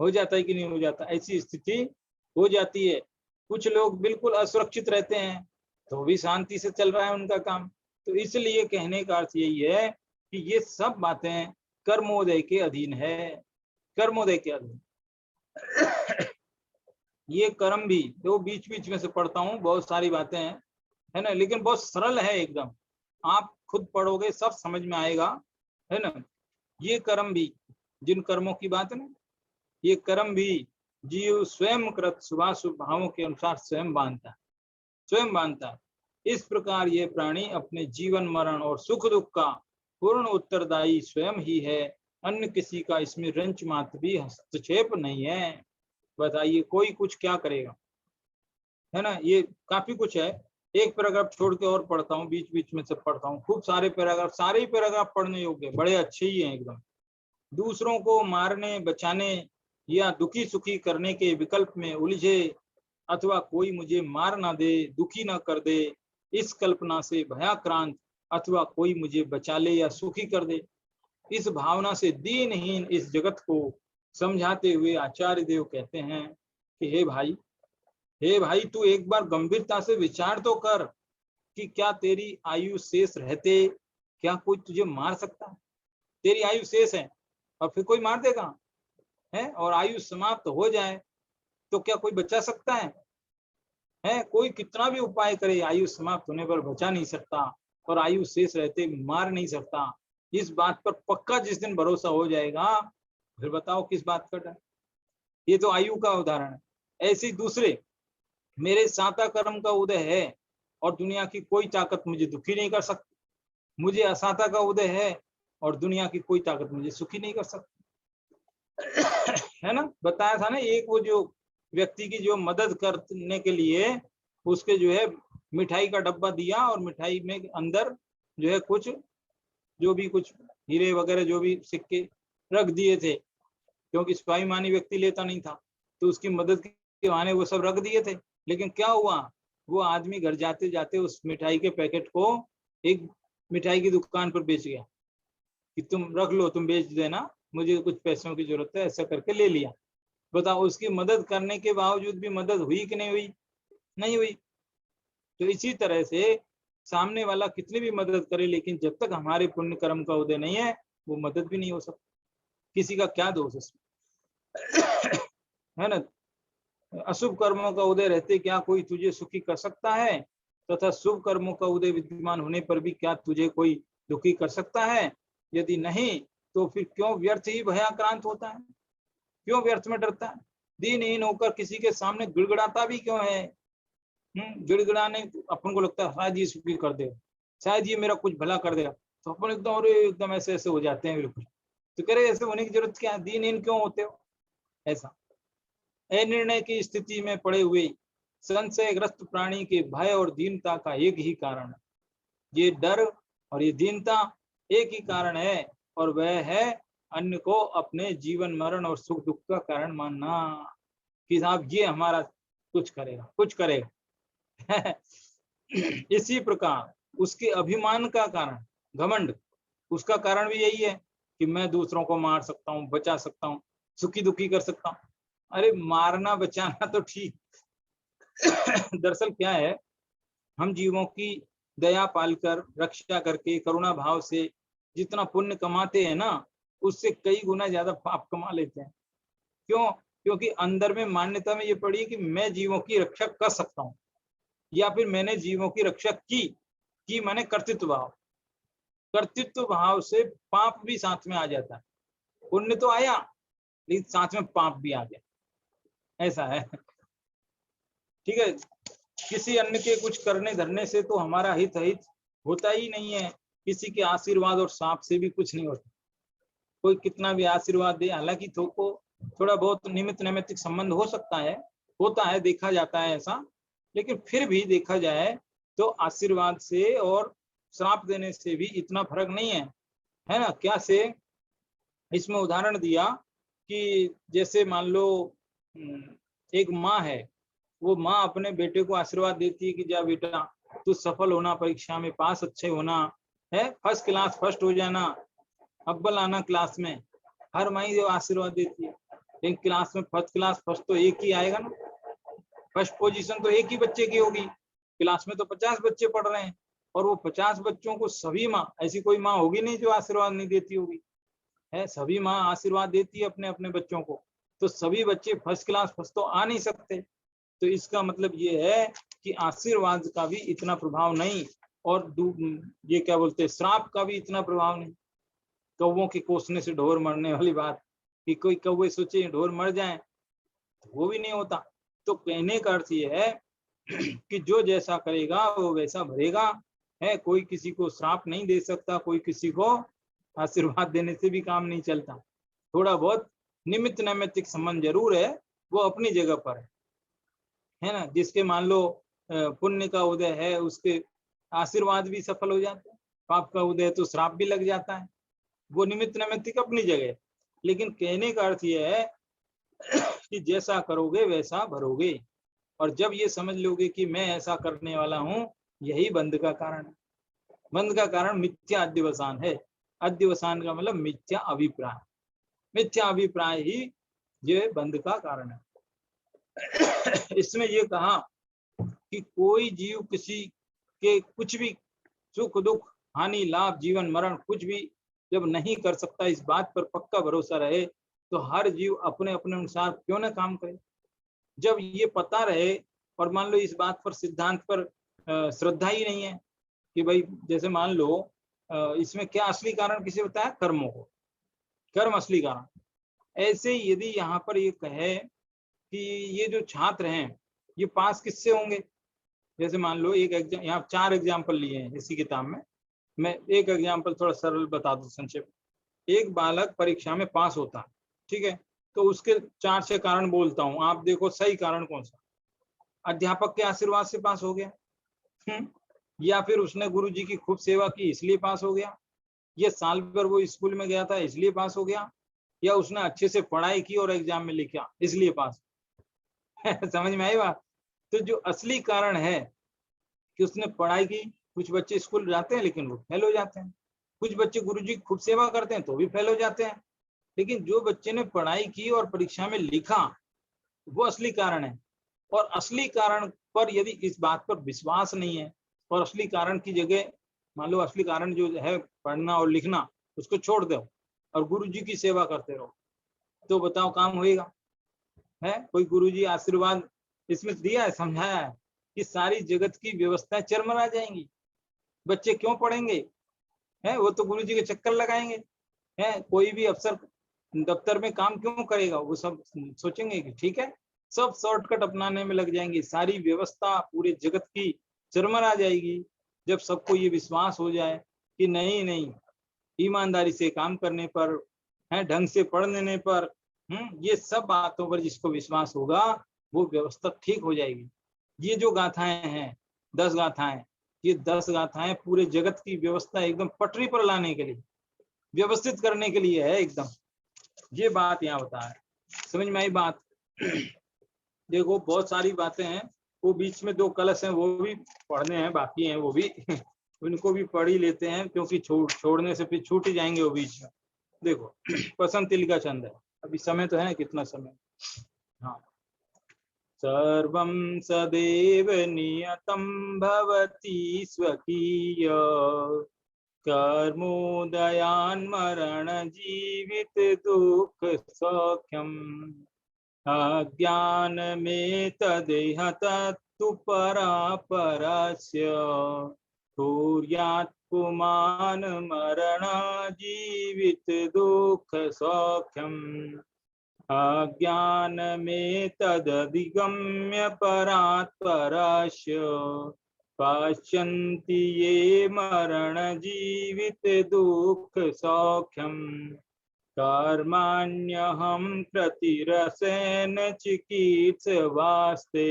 हो जाता है कि नहीं हो जाता, ऐसी स्थिति हो जाती है। कुछ लोग बिल्कुल असुरक्षित रहते हैं तो भी शांति से चल रहा है उनका काम। तो इसलिए कहने का अर्थ यही है कि ये सब बातें कर्मोदय के अधीन है, कर्मोदय के अधीन। ये कर्म भी तो बीच बीच में से पढ़ता हूँ, बहुत सारी बातें हैं, है ना, लेकिन बहुत सरल है एकदम। आप खुद पढ़ोगे सब समझ में आएगा, है ना। ये कर्म भी, जिन कर्मों की बात है ना, ये कर्म भी जीव स्वयं कृत शुभाशुभ भावों के अनुसार स्वयं बांधता है, स्वयं बांधता है। इस प्रकार ये प्राणी अपने जीवन मरण और सुख दुख का पूर्ण उत्तरदायी स्वयं ही है, अन्य किसी का इसमें रंच मात्र भी हस्तक्षेप नहीं है। बताइए कोई कुछ क्या करेगा, है ना। ये काफी कुछ है, एक पैराग्राफ छोड़ के और पढ़ता हूँ, बीच बीच में से पढ़ता हूँ। खूब सारे पैराग्राफ, सारे ही पैराग्राफ पढ़ने योग्य, बड़े अच्छे ही हैं एकदम। दूसरों को मारने, बचाने या दुखी सुखी करने के विकल्प में उलझे, अथवा कोई मुझे मार ना दे, दुखी ना कर दे, इस कल्पना से भयाक्रांत, अथवा कोई मुझे बचा ले या सुखी कर दे, इस भावना से दीनहीन इस जगत को समझाते हुए आचार्य देव कहते हैं कि हे भाई तू एक बार गंभीरता से विचार तो कर कि क्या तेरी आयु शेष रहते क्या कोई तुझे मार सकता है? तेरी आयु शेष है और फिर कोई मार देगा, है, और आयु समाप्त हो जाए तो क्या कोई बचा सकता है? कोई कितना भी उपाय करे आयु समाप्त होने पर बचा नहीं सकता, और आयु शेष रहते मार नहीं सकता। इस बात पर पक्का जिस दिन भरोसा हो जाएगा, फिर बताओ किस बात का डर। ये तो आयु का उदाहरण है। ऐसे दूसरे, मेरे साता कर्म का उदय है और दुनिया की कोई ताकत मुझे दुखी नहीं कर सकती, मुझे असाता का उदय है और दुनिया की कोई ताकत मुझे सुखी नहीं कर सकती, है ना। बताया था ना, एक वो जो व्यक्ति की जो मदद करने के लिए उसके जो है मिठाई का डब्बा दिया, और मिठाई में अंदर जो है कुछ जो भी कुछ हीरे वगैरह जो भी सिक्के रख दिए थे, क्योंकि स्वाभिमानी व्यक्ति लेता नहीं था, तो उसकी मदद के बहाने वो सब रख दिए थे। लेकिन क्या हुआ, वो आदमी घर जाते जाते उस मिठाई के पैकेट को एक मिठाई की दुकान पर बेच गया कि तुम रख लो, तुम बेच देना, मुझे कुछ पैसों की जरूरत है, ऐसा करके ले लिया। बताओ, उसकी मदद करने के बावजूद भी मदद हुई कि नहीं हुई? नहीं हुई। तो इसी तरह से सामने वाला कितनी भी मदद करे, लेकिन जब तक हमारे पुण्य कर्म का उदय नहीं है वो मदद भी नहीं हो सकती। किसी का क्या दोष इसमें, है ना। अशुभ कर्मों का उदय रहते क्या कोई तुझे सुखी कर सकता है, तथा शुभ कर्मों का उदय विद्यमान होने पर भी क्या तुझे कोई दुखी कर सकता है? यदि नहीं तो फिर क्यों व्यर्थ ही भयाक्रांत होता है, क्यों व्यर्थ में डरता है? दीनहीन होकर किसी के सामने गिड़गिड़ाता भी क्यों है? गिड़गिड़ाने अपन को लगता है शायद ये सुखी कर दे, शायद ये मेरा कुछ भला कर देगा, तो अपन एकदम और एकदम ऐसे ऐसे हो जाते हैं बिल्कुल। तो कह रहे ऐसे होने की जरूरत क्या है, दीनहीन क्यों होते हो? ऐसा अनिर्णय की स्थिति में पड़े हुए संशयग्रस्त प्राणी के भय और दीनता का एक ही कारण है। ये डर और ये दीनता एक ही कारण है, और वह है अन्य को अपने जीवन मरण और सुख दुख का कारण मानना कि साहब ये हमारा कुछ करेगा। इसी प्रकार उसके अभिमान का कारण, घमंड, उसका कारण भी यही है कि मैं दूसरों को मार सकता हूँ, बचा सकता हूँ, सुखी दुखी कर सकता हूँ। अरे मारना बचाना तो ठीक, दरअसल क्या है, हम जीवों की दया पालकर, रक्षा करके, करुणा भाव से जितना पुण्य कमाते हैं ना, उससे कई गुना ज्यादा पाप कमा लेते हैं। क्यों? क्योंकि अंदर में मान्यता में ये पड़ी कि मैं जीवों की रक्षा कर सकता हूँ, या फिर मैंने जीवों की रक्षा की माने कर्तृत्व भाव से पाप भी साथ में आ जाता है। पुण्य तो आया लेकिन साथ में पाप भी आ गया, ऐसा है। ठीक है, किसी अन्य के कुछ करने धरने से तो हमारा हित होता ही नहीं है। किसी के आशीर्वाद और सांप से भी कुछ नहीं होता। कोई कितना भी आशीर्वाद दे, हालांकि थोड़ा बहुत निमित्त नैमित्तिक संबंध हो सकता है, होता है, देखा जाता है ऐसा, लेकिन फिर भी देखा जाए तो आशीर्वाद से और श्राप देने से भी इतना फर्क नहीं है ना। क्या से इसमें उदाहरण दिया कि जैसे मान लो एक माँ है, वो माँ अपने बेटे को आशीर्वाद देती है कि जा बेटा तू सफल होना, परीक्षा में पास अच्छे होना है, फर्स्ट क्लास फर्स्ट हो जाना, अव्वल आना क्लास में, हर माँ जो आशीर्वाद देती है। लेकिन क्लास में फर्स्ट क्लास फर्स्ट तो एक ही आएगा ना, फर्स्ट पोजीशन तो एक ही बच्चे की होगी। क्लास में तो 50 बच्चे पढ़ रहे हैं, और वो 50 बच्चों को सभी माँ, ऐसी कोई माँ होगी नहीं जो आशीर्वाद नहीं देती होगी, है, सभी माँ आशीर्वाद देती है अपने अपने बच्चों को। तो सभी बच्चे फर्स्ट क्लास फर्स्ट तो आ नहीं सकते। तो इसका मतलब ये है कि आशीर्वाद का भी इतना प्रभाव नहीं, और ये क्या बोलते हैं, श्राप का भी इतना प्रभाव नहीं। कौवों के कोसने से ढोर मरने वाली बात, कि कोई कौवे सोचे ढोर मर जाए, तो वो भी नहीं होता। तो कहने का अर्थ ये है कि जो जैसा करेगा वो वैसा भरेगा, है। कोई किसी को श्राप नहीं दे सकता, कोई किसी को आशीर्वाद देने से भी काम नहीं चलता। थोड़ा बहुत निमित्त नैमित्तिक संबंध जरूर है, वो अपनी जगह पर है ना। जिसके मान लो पुण्य का उदय है, उसके आशीर्वाद भी सफल हो जाते हैं, पाप का उदय तो श्राप भी लग जाता है, वो निमित्त नैमित्तिक अपनी जगह। लेकिन कहने का अर्थ यह है कि जैसा करोगे वैसा भरोगे, और जब ये समझ लोगे कि मैं ऐसा करने वाला हूं, यही बंध का कारण है। बंध का कारण मिथ्या अध्यवसान है। अध्यवसान का मतलब मिथ्या अभिप्राय, मिथ्या अभिप्राय ही ये बंध का कारण है। इसमें ये कहा कि कोई जीव किसी के कुछ भी सुख दुख हानि लाभ जीवन मरण कुछ भी जब नहीं कर सकता, इस बात पर पक्का भरोसा रहे, तो हर जीव अपने अपने अनुसार क्यों ना काम करे। जब ये पता रहे, और मान लो इस बात पर सिद्धांत पर श्रद्धा ही नहीं है कि भाई, जैसे मान लो इसमें क्या असली कारण किसे बताया, कर्मों को, कर्म असली कारण। ऐसे यदि यहाँ पर ये कहे कि ये जो छात्र हैं ये पास किससे होंगे, जैसे मान लो एक एग्जाम, यहाँ 4 एग्जाम्पल लिए हैं इसी किताब में, मैं एक एग्जाम्पल थोड़ा सरल बता दूं संक्षेप। एक बालक परीक्षा में पास होता है, ठीक है, तो उसके 4-6 कारण बोलता हूँ, आप देखो सही कारण कौन सा। अध्यापक के आशीर्वाद से पास हो गया, या फिर उसने गुरुजी की खूब सेवा की इसलिए पास हो गया, ये साल भर वो स्कूल में गया था इसलिए पास हो गया, या उसने अच्छे से पढ़ाई की और एग्जाम में लिखा इसलिए पास। समझ में आई बात। तो जो असली कारण है कि उसने पढ़ाई की, कुछ बच्चे स्कूल जाते हैं लेकिन वो फेल हो जाते हैं, कुछ बच्चे गुरुजी खूब सेवा करते हैं तो भी फेल हो जाते हैं, लेकिन जो बच्चे ने पढ़ाई की और परीक्षा में लिखा वो असली कारण है। और असली कारण पर यदि इस बात पर विश्वास नहीं है, और असली कारण की जगह मान लो असली कारण जो है पढ़ना और लिखना, उसको छोड़ दो और गुरुजी की सेवा करते रहो, तो बताओ काम होएगा है। कोई गुरुजी आशीर्वाद इसमें दिया है, समझाया है कि सारी जगत की व्यवस्थाएं चरमरा जाएंगी, बच्चे क्यों पढ़ेंगे, है, वो तो गुरुजी के चक्कर लगाएंगे, है। कोई भी अफसर दफ्तर में काम क्यों करेगा, वो सब सोचेंगे कि ठीक है, सब शॉर्टकट अपनाने में लग जाएंगे, सारी व्यवस्था पूरे जगत की चरमरा जाएगी। जब सबको ये विश्वास हो जाए कि नहीं नहीं, ईमानदारी से काम करने पर, है, ढंग से पढ़ लेने पर, ये सब बातों पर जिसको विश्वास होगा वो व्यवस्था ठीक हो जाएगी। ये जो गाथाएं हैं 10 गाथाएं, ये 10 गाथाएं पूरे जगत की व्यवस्था एकदम पटरी पर लाने के लिए, व्यवस्थित करने के लिए है एकदम। ये बात यहाँ बता है, समझ में आई बात? देखो बहुत सारी बातें हैं, वो बीच में 2 कलश हैं वो भी पढ़ने हैं, बाकी हैं वो भी उनको भी पढ़ ही लेते हैं, क्योंकि छोड़ने से फिर छूट ही जाएंगे वो बीच में। देखो वसंत तिलिका छंद है, अभी समय तो है, कितना समय? हाँ। सर्वं सदैव नियतं भवति स्वकीय, कर्मोदयान्मरण जीवित दुःख सौख्यम्, अज्ञानमेतदेह तत्तु परापरस्य, कुर्यात् पुमान् मरण जीवित दुःख सौख्यम्, अज्ञानमेतदधिगम्य परात्परस्य, पश्यन्ति ये मरण जीवित दुःख सौख्यम्, कर्माण्यहं प्रतिरसेन चिकीर्षवास्ते,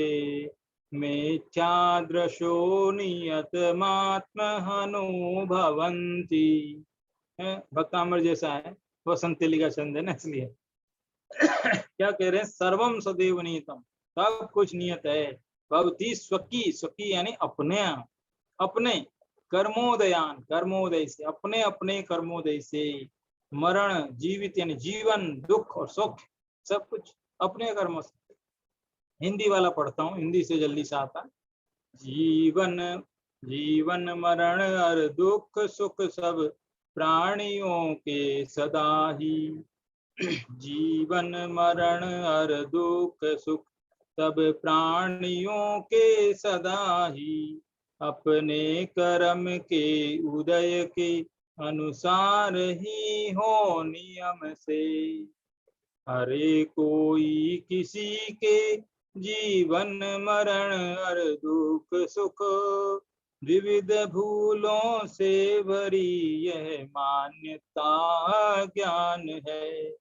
मिथ्यादृशो नियतमात्महनो भवन्ति। भक्तामर जैसा है, वसंत तिलिका छंद है ना, इसलिए क्या कह रहे हैं? सर्वम सदैव नियतम, सब कुछ नियत है। भवती स्वकी, स्वकी यानी अपने, अपने कर्मोदयान, कर्मोदय से, अपने अपने कर्मोदय से, मरण जीवित यानी जीवन, दुख और सुख, सब कुछ अपने कर्मों से। हिंदी वाला पढ़ता हूँ, हिंदी से जल्दी से आता। जीवन जीवन मरण और दुख सुख सब प्राणियों के सदा ही, जीवन मरण और दुख सुख सब प्राणियों के सदा ही, अपने कर्म के उदय के अनुसार ही हो नियम से, हरे कोई किसी के जीवन मरण और दुख सुख, विविध भूलों से भरी यह मान्यता ज्ञान है।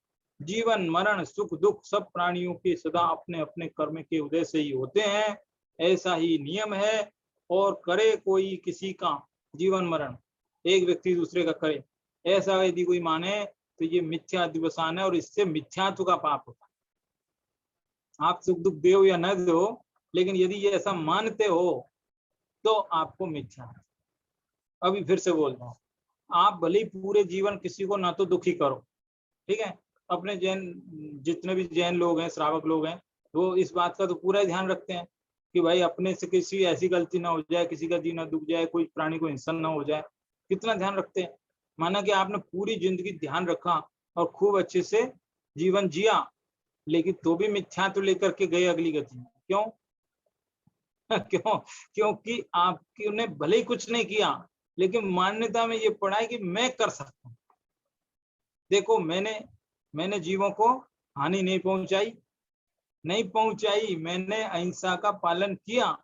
जीवन मरण सुख दुख सब प्राणियों के सदा अपने अपने कर्म के उदय से ही होते हैं, ऐसा ही नियम है। और करे कोई किसी का जीवन मरण, एक व्यक्ति दूसरे का करे, ऐसा यदि कोई माने तो ये मिथ्या दिवसान है, और इससे मिथ्यात्व का पाप होता है। आप सुख दुख दो या न दो, लेकिन यदि ये ऐसा मानते हो तो आपको मिथ्या। अभी फिर से बोल रहा हूँ, आप भले पूरे जीवन किसी को ना तो दुखी करो, ठीक है? अपने जैन जितने भी जैन लोग हैं, श्रावक लोग हैं, वो इस बात का तो पूरा ध्यान रखते हैं कि भाई अपने से किसी ऐसी गलती ना हो जाए, किसी का जी ना दुख जाए, कोई प्राणी को हिंसा ना हो जाए, कितना ध्यान रखते हैं। माना कि आपने पूरी जिंदगी ध्यान रखा और खूब अच्छे से जीवन जिया, लेकिन तो भी मिथ्या तो लेकर के गए अगली गति। क्यों? क्यों? क्योंकि आपने भले ही कुछ नहीं किया, लेकिन मान्यता में ये पड़ा है कि मैं कर सकता हूँ। देखो मैंने जीवों को हानि नहीं पहुंचाई, मैंने अहिंसा का पालन किया,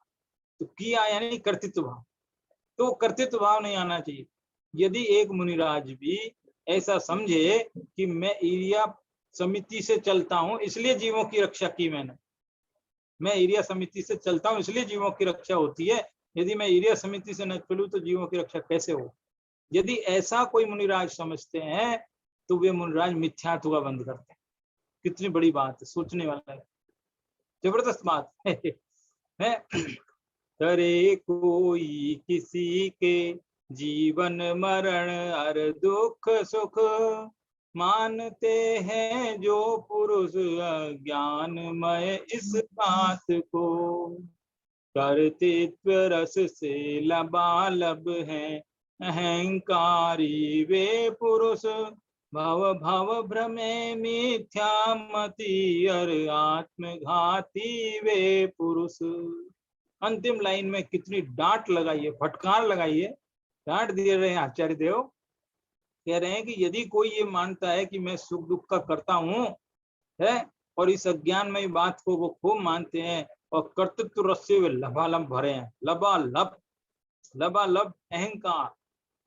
तो किया यानी कर्तृत्व भाव, तो कर्तृत्व भाव नहीं आना चाहिए। यदि एक मुनिराज भी ऐसा समझे कि मैं एरिया समिति से चलता हूं इसलिए जीवों की रक्षा की, मैं एरिया समिति से चलता हूं इसलिए जीवों की रक्षा होती है, यदि मैं एरिया समिति से न चलूं तो जीवों की रक्षा कैसे हो? यदि ऐसा कोई मुनिराज समझते हैं तो वे मुनिराज मिथ्यात्व का बंद करते हैं। कितनी बड़ी बात है, सोचने वाला है, जबरदस्त बात है। करे कोई किसी के जीवन मरण और दुख सुख, मानते हैं जो पुरुष ज्ञानमय इस बात को, कर्तृत्व रस से लबालब हैं अहंकारी वे पुरुष, भव भ्रमे मिथ्यामति और आत्मघाती वे पुरुष। अंतिम लाइन में कितनी डांट लगाई है, फटकार लगाई है, डांट दे रहे हैं आचार्य देव। कह रहे हैं कि यदि कोई ये मानता है कि मैं सुख दुख का करता हूं है, और इस अज्ञान में बात को वो खूब मानते हैं, और कर्तृत्व रस से वे लबालब भरे हैं, लबालब अहंकार,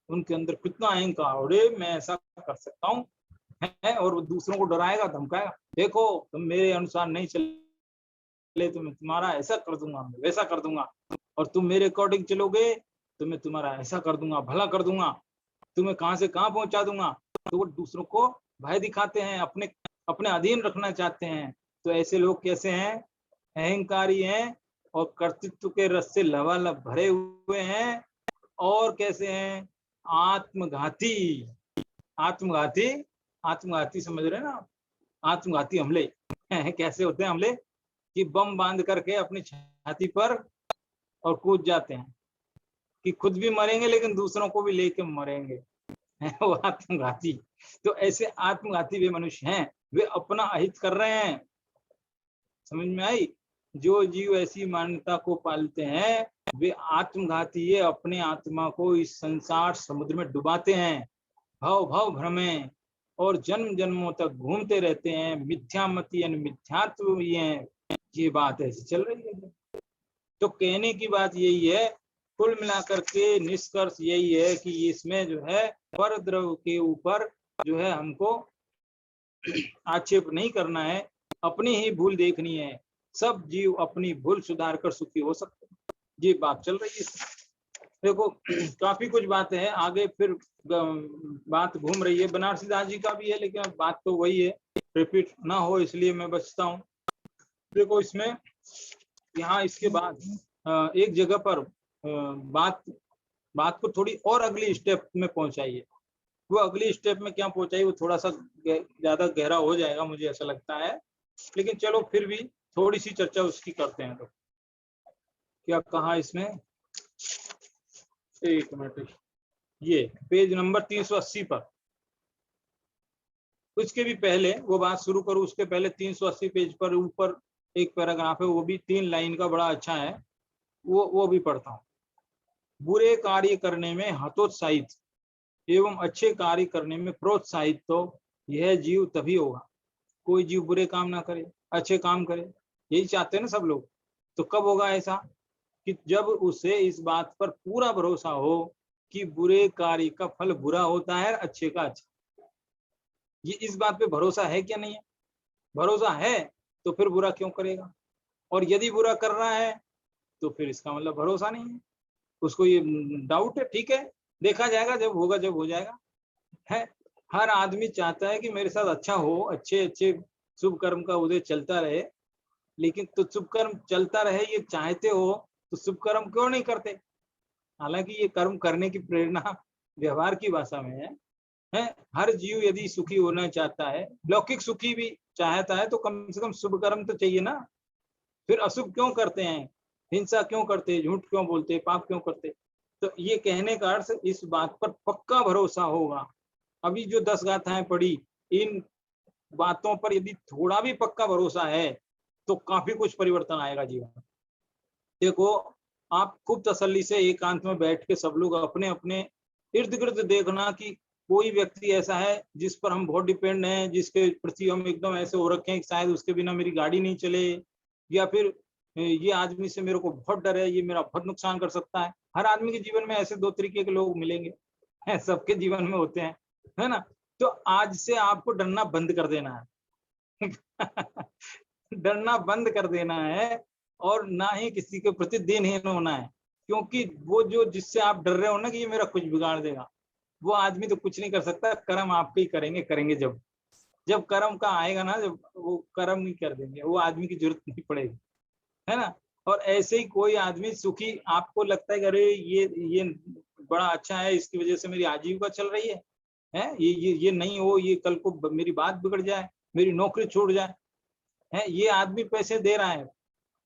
उनके अंदर कितना अहंकार, अरे मैं ऐसा कर सकता हूँ है, और वो दूसरों को डराएगा धमकाएगा, देखो तुम मेरे अनुसार नहीं चले तो मैं तुम्हारा ऐसा कर दूंगा, मैं वैसा कर दूंगा, और तुम मेरे अकॉर्डिंग चलोगे तो मैं तुम्हारा ऐसा कर दूंगा, भला कर दूंगा, तुम्हें कहां से कहां पहुंचा दूंगा। तो वो दूसरों को भय दिखाते हैं, अपने अपने अधीन रखना चाहते हैं। तो ऐसे लोग कैसे हैं? अहंकारी हैं और कर्तृत्व के रस से लबालब भरे हुए हैं। और कैसे हैं? आत्मघाती। आत्मघाती, आत्मघाती समझ रहे हैं ना? आत्मघाती हमले कैसे होते हैं हमले? कि बम बांध करके अपनी छाती पर और कूद जाते हैं कि खुद भी मरेंगे लेकिन दूसरों को भी लेके मरेंगे वो आत्मघाती। तो ऐसे आत्मघाती वे मनुष्य हैं, वे अपना अहित कर रहे हैं। समझ में आई? जो जीव ऐसी मान्यता को पालते हैं वे आत्मघाती है, अपने आत्मा को इस संसार समुद्र में डुबाते हैं, भव भव भ्रमे, और जन्म जन्मों तक घूमते रहते हैं। मिथ्यामती यानी मिथ्यात्व ये बात ऐसी चल रही है। तो कहने की बात यही है, कुल मिलाकर के निष्कर्ष यही है कि इसमें जो है पर द्रव्य के ऊपर जो है हमको आक्षेप नहीं करना है, अपनी ही भूल देखनी है। सब जीव अपनी भूल सुधार कर सुखी हो सकते हैं, ये बात चल रही है। देखो काफी कुछ बातें हैं आगे, फिर बात घूम रही है। बनारसी दास जी का भी है लेकिन अब बात तो वही है, रिपीट ना हो इसलिए मैं बचता हूँ। देखो इसमें यहाँ इसके बाद एक जगह पर बात को थोड़ी और अगली स्टेप में पहुंचाइए। वो अगली स्टेप में क्या पहुंचाई वो थोड़ा सा ज्यादा गहरा हो जाएगा मुझे ऐसा लगता है, लेकिन चलो फिर भी थोड़ी सी चर्चा उसकी करते हैं। तो क्या कहा इसमें, एक मिनट, ये पेज नंबर 380 पर, उसके भी पहले वो बात शुरू करूं उसके पहले 380 पेज पर ऊपर एक पैराग्राफ है, वो भी 3 लाइन का, बड़ा अच्छा है, वो भी पढ़ता हूं। बुरे कार्य करने में हतोत्साहित एवं अच्छे कार्य करने में प्रोत्साहित तो यह जीव तभी होगा। कोई जीव बुरे काम ना करे, अच्छे काम करे, यही चाहते हैं ना सब लोग। तो कब होगा ऐसा? कि जब उसे इस बात पर पूरा भरोसा हो कि बुरे कार्य का फल बुरा होता है, अच्छे का अच्छा। ये इस बात पे भरोसा है क्या नहीं है? भरोसा है तो फिर बुरा क्यों करेगा? और यदि बुरा कर रहा है तो फिर इसका मतलब भरोसा नहीं है, उसको ये डाउट है। ठीक है, देखा जाएगा, जब होगा जब हो जाएगा। है, हर आदमी चाहता है कि मेरे साथ अच्छा हो, अच्छे अच्छे शुभ कर्म का उदय चलता रहे, लेकिन तो शुभ कर्म चलता रहे ये चाहते हो तो शुभ कर्म क्यों नहीं करते? हालांकि ये कर्म करने की प्रेरणा व्यवहार की भाषा में है। हर जीव यदि सुखी होना चाहता है, लौकिक सुखी भी चाहता है, तो कम से कम शुभ कर्म तो चाहिए ना। फिर अशुभ क्यों करते हैं? हिंसा क्यों करते, झूठ क्यों बोलते, पाप क्यों करते? तो ये कहने का अर्थ इस बात पर पक्का भरोसा होगा। अभी जो 10 गाथाएं पढ़ी, इन बातों पर यदि थोड़ा भी पक्का भरोसा है तो काफी कुछ परिवर्तन आएगा जीवन में। देखो, आप खूब तसल्ली से एकांत में बैठ के सब लोग अपने अपने इर्द गिर्द देखना कि कोई व्यक्ति ऐसा है जिस पर हम बहुत डिपेंड हैं, जिसके प्रति हम एकदम ऐसे हो रखे हैं कि शायद उसके बिना मेरी गाड़ी नहीं चले, या फिर ये आदमी से मेरे को बहुत डर है, ये मेरा बहुत नुकसान कर सकता है। हर आदमी के जीवन में ऐसे 2 तरीके के लोग मिलेंगे, सबके जीवन में होते हैं, है ना? तो आज से आपको डरना बंद कर देना है डरना बंद कर देना है, और ना ही किसी के प्रति दीनहीन होना है। क्योंकि वो जो जिससे आप डर रहे हो ना कि ये मेरा कुछ बिगाड़ देगा, वो आदमी तो कुछ नहीं कर सकता। कर्म आपके ही करेंगे जब जब कर्म का आएगा ना, जब वो कर्म नहीं कर देंगे, वो आदमी की जरूरत नहीं पड़ेगी, है ना? और ऐसे ही कोई आदमी सुखी, आपको लगता है कि अरे ये बड़ा अच्छा है, इसकी वजह से मेरी आजीविका चल रही है, ये नहीं हो, ये कल को मेरी बात बिगड़ जाए, मेरी नौकरी छूट जाए, है, ये आदमी पैसे दे रहा है,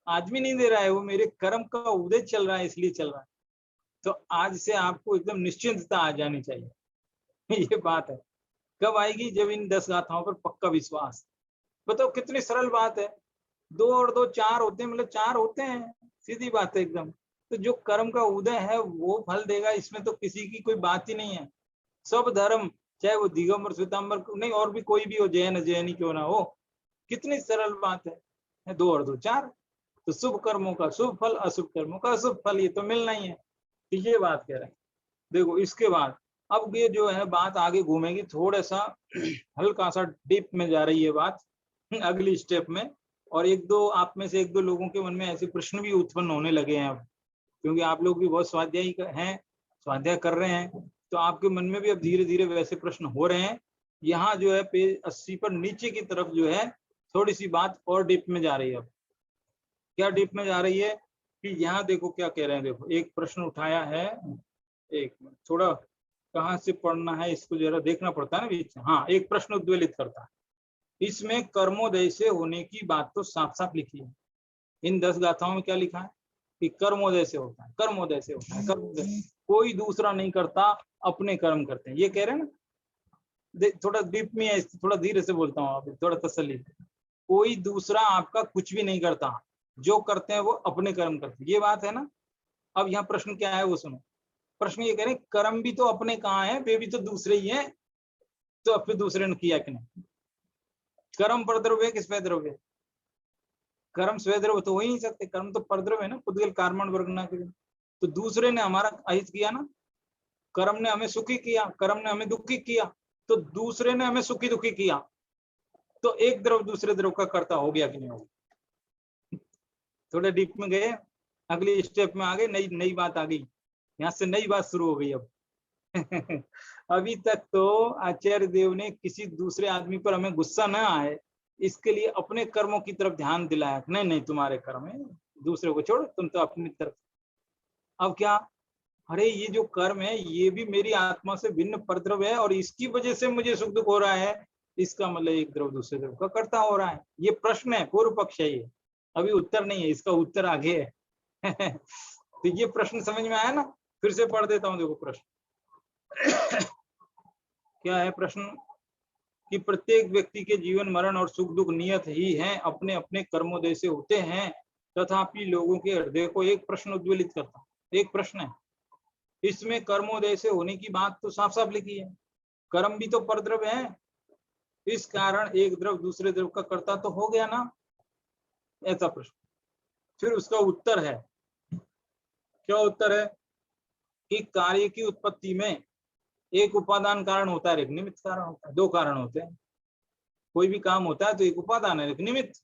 आदमी नहीं दे रहा है, वो मेरे कर्म का उदय चल रहा है इसलिए चल रहा है। तो आज से आपको एकदम निश्चिंतता आ जानी चाहिए ये बात है। कब आएगी? जब इन 10 गाथाओं पर पक्का विश्वास। बताओ कितनी सरल बात है। 2 और 2 4 होते हैं, मतलब 4 होते हैं, सीधी बात है एकदम। तो जो कर्म का उदय है वो फल देगा, इसमें तो किसी की कोई बात ही नहीं है। सब धर्म, चाहे वो दिगंबर श्वेतांबर नहीं, और भी कोई भी हो, जैन जैनी क्यों ना हो, कितनी सरल बात है। 2 और 2 4। तो शुभ कर्मों का शुभ फल, अशुभ कर्मों का अशुभ फल, ये तो मिलना ही है। तो ये बात कह रहे हैं। देखो इसके बाद अब ये जो है बात आगे घूमेगी, थोड़ा सा हल्का सा डीप में जा रही है बात अगली स्टेप में। और एक दो आप में से एक दो लोगों के मन में ऐसे प्रश्न भी उत्पन्न होने लगे हैं अब, क्योंकि आप लोग भी बहुत स्वाध्यायी हैं, स्वाध्याय कर रहे हैं, तो आपके मन में भी अब धीरे धीरे वैसे प्रश्न हो रहे हैं। यहाँ जो है पेज 80 पर नीचे की तरफ जो है थोड़ी सी बात और डीप में जा रही है। अब क्या डीप में जा रही है कि यहाँ देखो क्या कह रहे हैं। देखो एक प्रश्न उठाया है, एक मिनट, थोड़ा कहाँ से पढ़ना है इसको जरा देखना पड़ता है ना बीच में। हाँ, एक प्रश्न उद्वेलित करता है, इसमें कर्मोदय से होने की बात तो साफ साफ लिखी है। इन 10 गाथाओं में क्या लिखा है कि कर्मोदय से होता है, कर्मोदय से होता है, कर्मोदय, कोई दूसरा नहीं करता, अपने कर्म करते हैं, ये कह रहे हैं ना। थोड़ा डीप में है, थोड़ा धीरे से बोलता हूँ, अभी थोड़ा तसल्ली। कोई दूसरा आपका कुछ भी नहीं करता, जो करते हैं वो अपने कर्म करते हैं, ये बात है ना। अब यहाँ प्रश्न क्या है वो सुनो। प्रश्न ये कह रहे हैं कर्म भी तो अपने कहाँ है, वे भी तो दूसरे ही हैं, तो अब फिर दूसरे ने किया कि नहीं। कर्म परद्रव्य है कि स्वद्रव्य है? कर्म स्वद्रव्य तो हो ही नहीं सकते, कर्म तो परद्रव्य है ना, पुद्गल कार्मण वर्ग ना करें। तो दूसरे ने हमारा अहित किया ना, कर्म ने हमें सुखी किया, कर्म ने हमें दुखी किया, तो दूसरे ने हमें सुखी दुखी किया, तो एक द्रव दूसरे द्रव का कर्ता हो गया कि नहीं होगा। थोड़े डीप में गए, अगली स्टेप में आ गए, नई नई बात आ गई, यहाँ से नई बात शुरू हो गई अब। अभी तक तो आचार्य देव ने किसी दूसरे आदमी पर हमें गुस्सा न आए इसके लिए अपने कर्मों की तरफ ध्यान दिलाया, नहीं नहीं तुम्हारे कर्म है, दूसरे को छोड़, तुम तो अपनी तरफ। अब क्या, अरे ये जो कर्म है ये भी मेरी आत्मा से भिन्न परद्रव्य है और इसकी वजह से मुझे सुख दुख हो रहा है, इसका मतलब एक द्रव दूसरे द्रव का कर्ता हो रहा है। ये प्रश्न है, पूर्व पक्ष है ये, अभी उत्तर नहीं है, इसका उत्तर आगे है। तो ये प्रश्न समझ में आया ना, फिर से पढ़ देता हूँ, देखो प्रश्न क्या है। प्रश्न कि प्रत्येक व्यक्ति के जीवन मरण और सुख दुख नियत ही हैं, अपने अपने कर्मोदय से होते हैं, तथापि लोगों के हृदय को एक प्रश्न उद्वेलित करता, एक प्रश्न है, इसमें कर्मोदय से होने की बात तो साफ साफ लिखी है, कर्म भी तो परद्रव्य है, इस कारण एक द्रव दूसरे द्रव का कर्ता तो हो गया ना, ऐसा प्रश्न। फिर उसका उत्तर है, क्या उत्तर है कि कार्य की उत्पत्ति में एक उपादान कारण होता है, एक निमित्त कारण होता है, दो कारण होते हैं। कोई भी काम होता है तो एक उपादान है, एक निमित्त,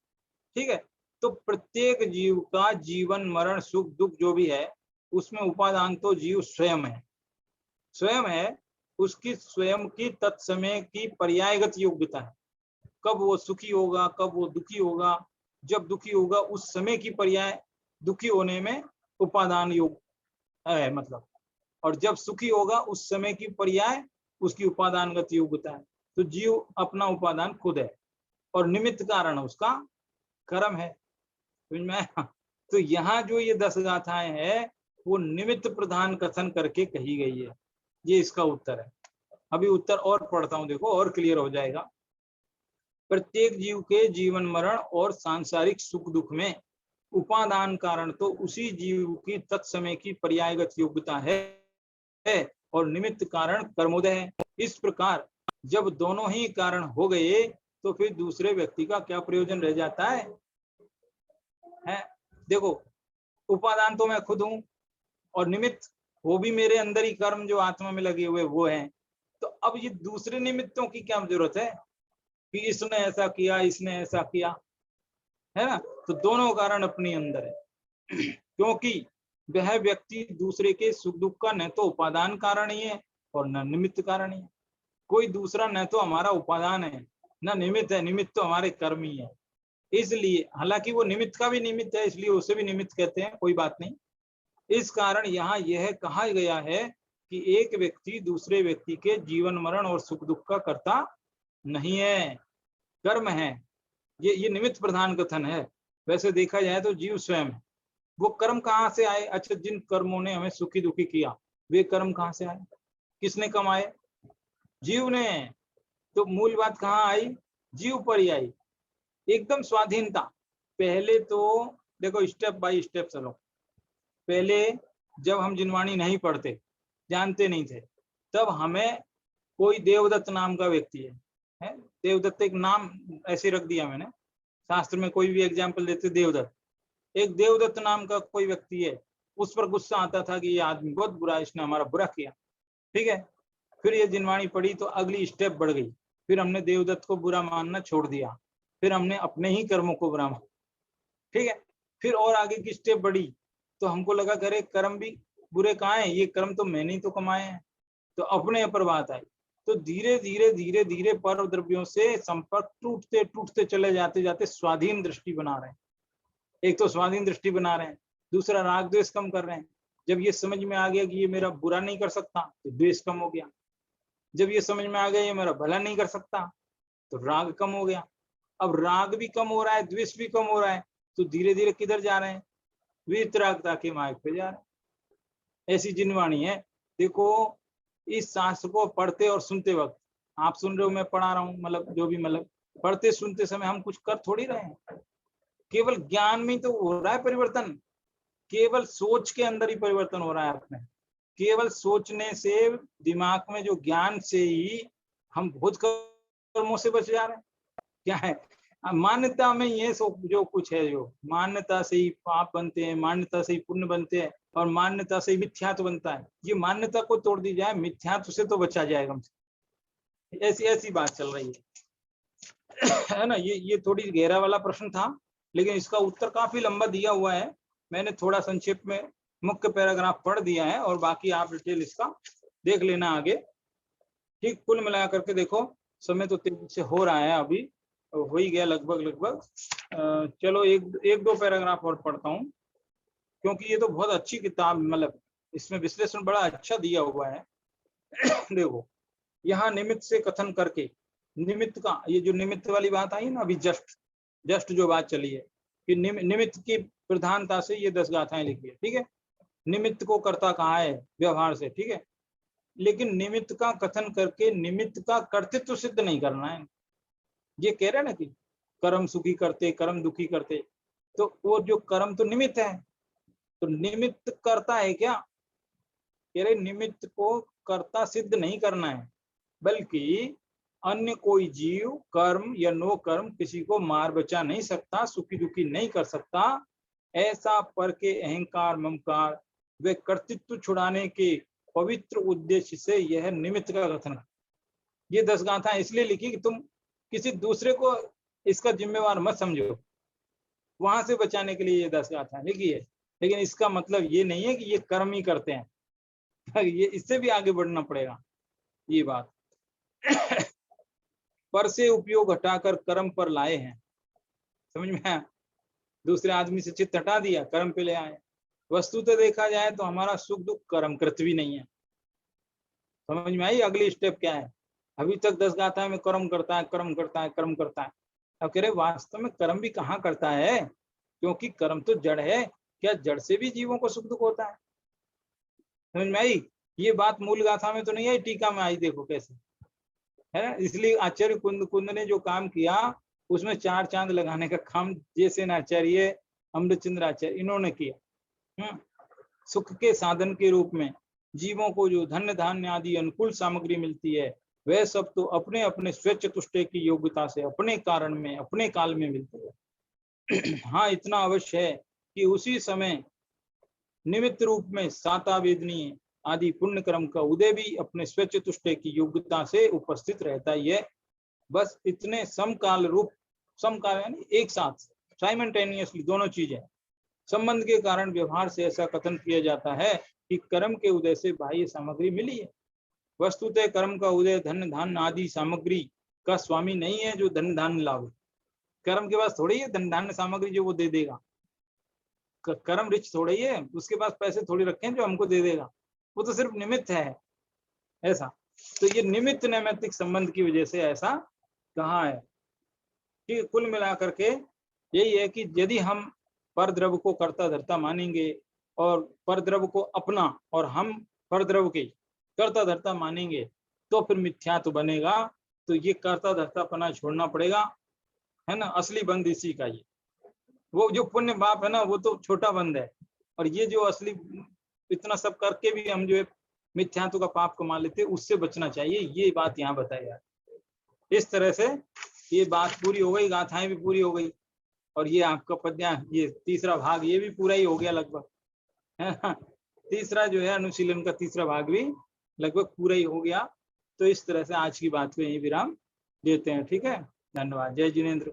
ठीक है। तो प्रत्येक जीव का जीवन मरण सुख दुख जो भी है उसमें उपादान तो जीव स्वयं है, स्वयं है, उसकी स्वयं की तत्समय की पर्यायगत योग्यता है, कब वो सुखी होगा कब वो दुखी होगा, जब दुखी होगा उस समय की पर्याय दुखी होने में उपादान योग है मतलब, और जब सुखी होगा उस समय की पर्याय उसकी उपादानगत योग्यता है। तो जीव अपना उपादान खुद है और निमित्त कारण उसका कर्म है, समझ में आया? तो यहाँ जो ये 10 गाथाएं हैं वो निमित्त प्रधान कथन करके कही गई है, ये इसका उत्तर है। अभी उत्तर और पढ़ता हूं, देखो और क्लियर हो जाएगा। प्रत्येक जीव के जीवन मरण और सांसारिक सुख दुख में उपादान कारण तो उसी जीव की तत्समय की पर्यायगत योग्यता है और निमित्त कारण कर्मोदय है। इस प्रकार जब दोनों ही कारण हो गए तो फिर दूसरे व्यक्ति का क्या प्रयोजन रह जाता है? देखो उपादान तो मैं खुद हूं और निमित्त वो भी मेरे अंदर ही कर्म जो आत्मा में लगे हुए वो हैं। तो अब ये दूसरे निमित्तों की क्या जरूरत है कि इसने ऐसा किया इसने ऐसा किया, है ना? तो दोनों कारण अपने अंदर है क्योंकि वह व्यक्ति दूसरे के सुख दुख का न तो उपादान कारण ही है और न निमित्त कारण ही है। कोई दूसरा न तो हमारा उपादान है न निमित्त है, निमित्त तो हमारे कर्म ही है। इसलिए हालांकि वो निमित्त का भी निमित्त है इसलिए उसे भी निमित्त कहते हैं, कोई बात नहीं। इस कारण यहाँ यह कहा गया है कि एक व्यक्ति दूसरे व्यक्ति के जीवन मरण और सुख दुख का कर्ता नहीं है, कर्म है। ये निमित्त प्रधान कथन है। वैसे देखा जाए तो जीव स्वयं है। वो कर्म कहाँ से आए? अच्छा, जिन कर्मों ने हमें सुखी दुखी किया वे कर्म कहाँ से आए? किसने कमाए? जीव ने। तो मूल बात कहाँ आई? जीव पर ही आई, एकदम स्वाधीनता। पहले तो देखो स्टेप बाय स्टेप चलो। पहले जब हम जिनवाणी नहीं पढ़ते, जानते नहीं थे, तब हमें कोई देवदत्त नाम का व्यक्ति है, देवदत्त एक नाम ऐसे रख दिया मैंने, शास्त्र में कोई भी एग्जाम्पल देते देवदत्त, एक देवदत्त नाम का कोई व्यक्ति है, उस पर गुस्सा आता था कि ये आदमी बहुत बुरा, इसने हमारा बुरा किया, ठीक है। फिर ये जिनवाणी पढ़ी तो अगली स्टेप बढ़ गई, फिर हमने देवदत्त को बुरा मानना छोड़ दिया, फिर हमने अपने ही कर्मों को बुरा माना, ठीक है। फिर और आगे की स्टेप बढ़ी तो हमको लगा करे कर्म भी बुरे कहाँ है, ये कर्म तो मैंने ही तो कमाए हैं, तो अपने ऊपर बात आई। तो धीरे धीरे धीरे धीरे पर द्रव्यों से संपर्क टूटते टूटते चले जाते जाते स्वाधीन दृष्टि बना रहे हैं। एक तो स्वाधीन दृष्टि बना रहे हैं, दूसरा राग द्वेष कम कर रहे हैं। जब ये समझ में आ गया कि ये मेरा बुरा नहीं कर सकता तो द्वेष कम हो गया। जब ये समझ में आ गया ये मेरा भला नहीं कर सकता तो राग कम हो गया। अब राग भी कम हो रहा है, द्वेष भी कम हो रहा है, तो धीरे धीरे किधर जा रहे हैं, वीतरागता के मार्ग पे जा रहे हैं। ऐसी जिनवाणी है। देखो इस शास्त्र को पढ़ते और सुनते वक्त, आप सुन रहे हो, मैं पढ़ा रहा हूँ, मतलब जो भी, मतलब पढ़ते सुनते समय हम कुछ कर थोड़ी रहे हैं, केवल ज्ञान में तो हो रहा है परिवर्तन। केवल सोच के अंदर ही परिवर्तन हो रहा है अपने, केवल सोचने से, दिमाग में जो ज्ञान से ही हम बहुत कर्मों से बच जा रहे हैं। क्या है, मान्यता में ये जो कुछ है, जो मान्यता से ही पाप बनते हैं, मान्यता से ही पुण्य बनते हैं, और मान्यता से ही मिथ्यात्व बनता है। ये मान्यता को तोड़ दी जाए, मिथ्यात्व से तो बचा जाएगा हमसे। ऐसी ऐसी बात चल रही है ना। ये थोड़ी गहरा वाला प्रश्न था, लेकिन इसका उत्तर काफी लंबा दिया हुआ है। मैंने थोड़ा संक्षेप में मुख्य पैराग्राफ पढ़ दिया है, और बाकी आप डिटेल इसका देख लेना आगे। ठीक, कुल मिलाकर के देखो समय तो तेजी से हो रहा है, अभी हो ही गया लगभग। चलो एक दो पैराग्राफ और पढ़ता हूँ, क्योंकि ये तो बहुत अच्छी किताब, मतलब इसमें विश्लेषण बड़ा अच्छा दिया हुआ है। देखो यहाँ निमित्त से कथन करके, निमित्त का, ये जो निमित्त वाली बात आई ना अभी जस्ट जो बात चली है कि निमित्त की प्रधानता से ये 10 गाथाएं लिखी है। ठीक है, निमित्त को कर्ता कहा है व्यवहार से, ठीक है, लेकिन निमित्त का कथन करके निमित्त का कर्तृत्व सिद्ध नहीं करना है। ये कह रहे ना कि कर्म सुखी करते, कर्म दुखी करते, तो वो जो कर्म तो निमित्त है, तो निमित्त करता है क्या, कह रहे निमित्त को कर्ता सिद्ध नहीं करना है, बल्कि अन्य कोई जीव कर्म या नो कर्म किसी को मार बचा नहीं सकता, सुखी दुखी नहीं कर सकता। ऐसा पर के अहंकार ममकार वे कर्तृत्व छुड़ाने के पवित्र उद्देश्य से यह निमित्त का कथन है। ये 10 गाथाएं इसलिए लिखी कि तुम किसी दूसरे को इसका जिम्मेवार मत समझो, वहां से बचाने के लिए ये 10 गाथाएं लिखी है। लेकिन इसका मतलब ये नहीं है कि ये कर्म ही करते हैं, ये इससे भी आगे बढ़ना पड़ेगा ये बात। पर से उपयोग हटाकर कर्म पर लाए हैं, समझ में आया, दूसरे आदमी से चित्त हटा दिया, कर्म पे ले आए। वस्तुतः देखा जाए तो हमारा सुख दुख कर्म कृत भी नहीं है। समझ में आई अगली स्टेप क्या है। अभी तक 10 गाथा में कर्म करता है, कर्म करता है, कर्म करता है। अब कह रहे वास्तव में कर्म भी कहाँ करता है, क्योंकि कर्म तो जड़ है। क्या जड़ से भी जीवों को सुख दुख होता है? समझ में आई? ये बात मूल गाथा में तो नहीं आई, टीका में आई, देखो कैसे है। इसलिए आचार्य कुंद ने जो काम किया उसमें 4 चांद लगाने का काम जैसे आचार्य अमृतचंद्र आचार्य इन्होंने किया। सुख के साधन के रूप में जीवों को जो धन धान्य आदि अनुकूल सामग्री मिलती है, वह सब तो अपने अपने स्वचतुष्टय की योग्यता से अपने कारण में अपने काल में मिलती है। हाँ, इतना अवश्य है कि उसी समय निमित्त रूप में साता वेदनीय आदि पुण्य कर्म का उदय भी अपने स्वचतुष्टय की योग्यता से उपस्थित रहता ही है। बस इतने समकाल रूप, समकाल यानी एक साथ, साइमल्टेनियसली दोनों चीजें संबंध के कारण व्यवहार से ऐसा कथन किया जाता है कि कर्म के उदय से बाह्य सामग्री मिली है। वस्तुतः कर्म का उदय धन धान्य आदि सामग्री का स्वामी नहीं है जो धन धान्य लावे। कर्म के पास थोड़ी है धन धान्य सामग्री जो वो दे देगा। कर्म रिच थोड़ा ही है, उसके पास पैसे थोड़ी रखे हैं जो हमको दे देगा, वो तो सिर्फ निमित्त है ऐसा। तो ये निमित्त नैमित्तिक संबंध की वजह से ऐसा कहा है। कि कुल मिलाकर के यही है कि यदि हम परद्रव्य को कर्ता धर्ता मानेंगे और परद्रव्य को अपना और हम परद्रव्य के कर्ता धर्ता मानेंगे तो फिर मिथ्यात्व बनेगा। तो ये कर्ता धर्तापना छोड़ना पड़ेगा, है ना। असली बंद इसी का ये, वो जो पुण्य पाप है ना वो तो छोटा बंद है, और ये जो असली इतना सब करके भी हम जो है मिथ्यात्व का पाप कमा लेते उससे बचना चाहिए। ये बात यहाँ बताई जा रही। इस तरह से ये बात पूरी हो गई, गाथाएं भी पूरी हो गई, और ये आपका पद्या, ये तीसरा भाग ये भी पूरा ही हो गया लगभग। तीसरा जो है अनुशीलन का तीसरा भाग भी लगभग पूरा ही हो गया। तो इस तरह से आज की बात को यहीं विराम देते हैं। ठीक है, धन्यवाद। जय जिनेन्द्र।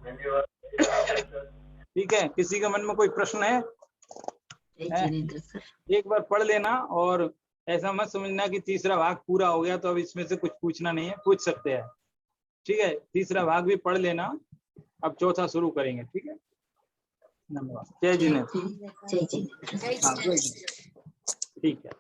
धन्यवाद। ठीक है, किसी के मन में कोई प्रश्न है? जिनेंद्र सर, एक बार पढ़ लेना और ऐसा मत समझना कि तीसरा भाग पूरा हो गया तो अब इसमें से कुछ पूछना नहीं है, पूछ सकते हैं। ठीक है, तीसरा भाग भी पढ़ लेना, अब चौथा शुरू करेंगे। ठीक है, धन्यवाद। जय जिनेंद्र। जय जिनेंद्र। हाँ, जय जिनेंद्र। ठीक है।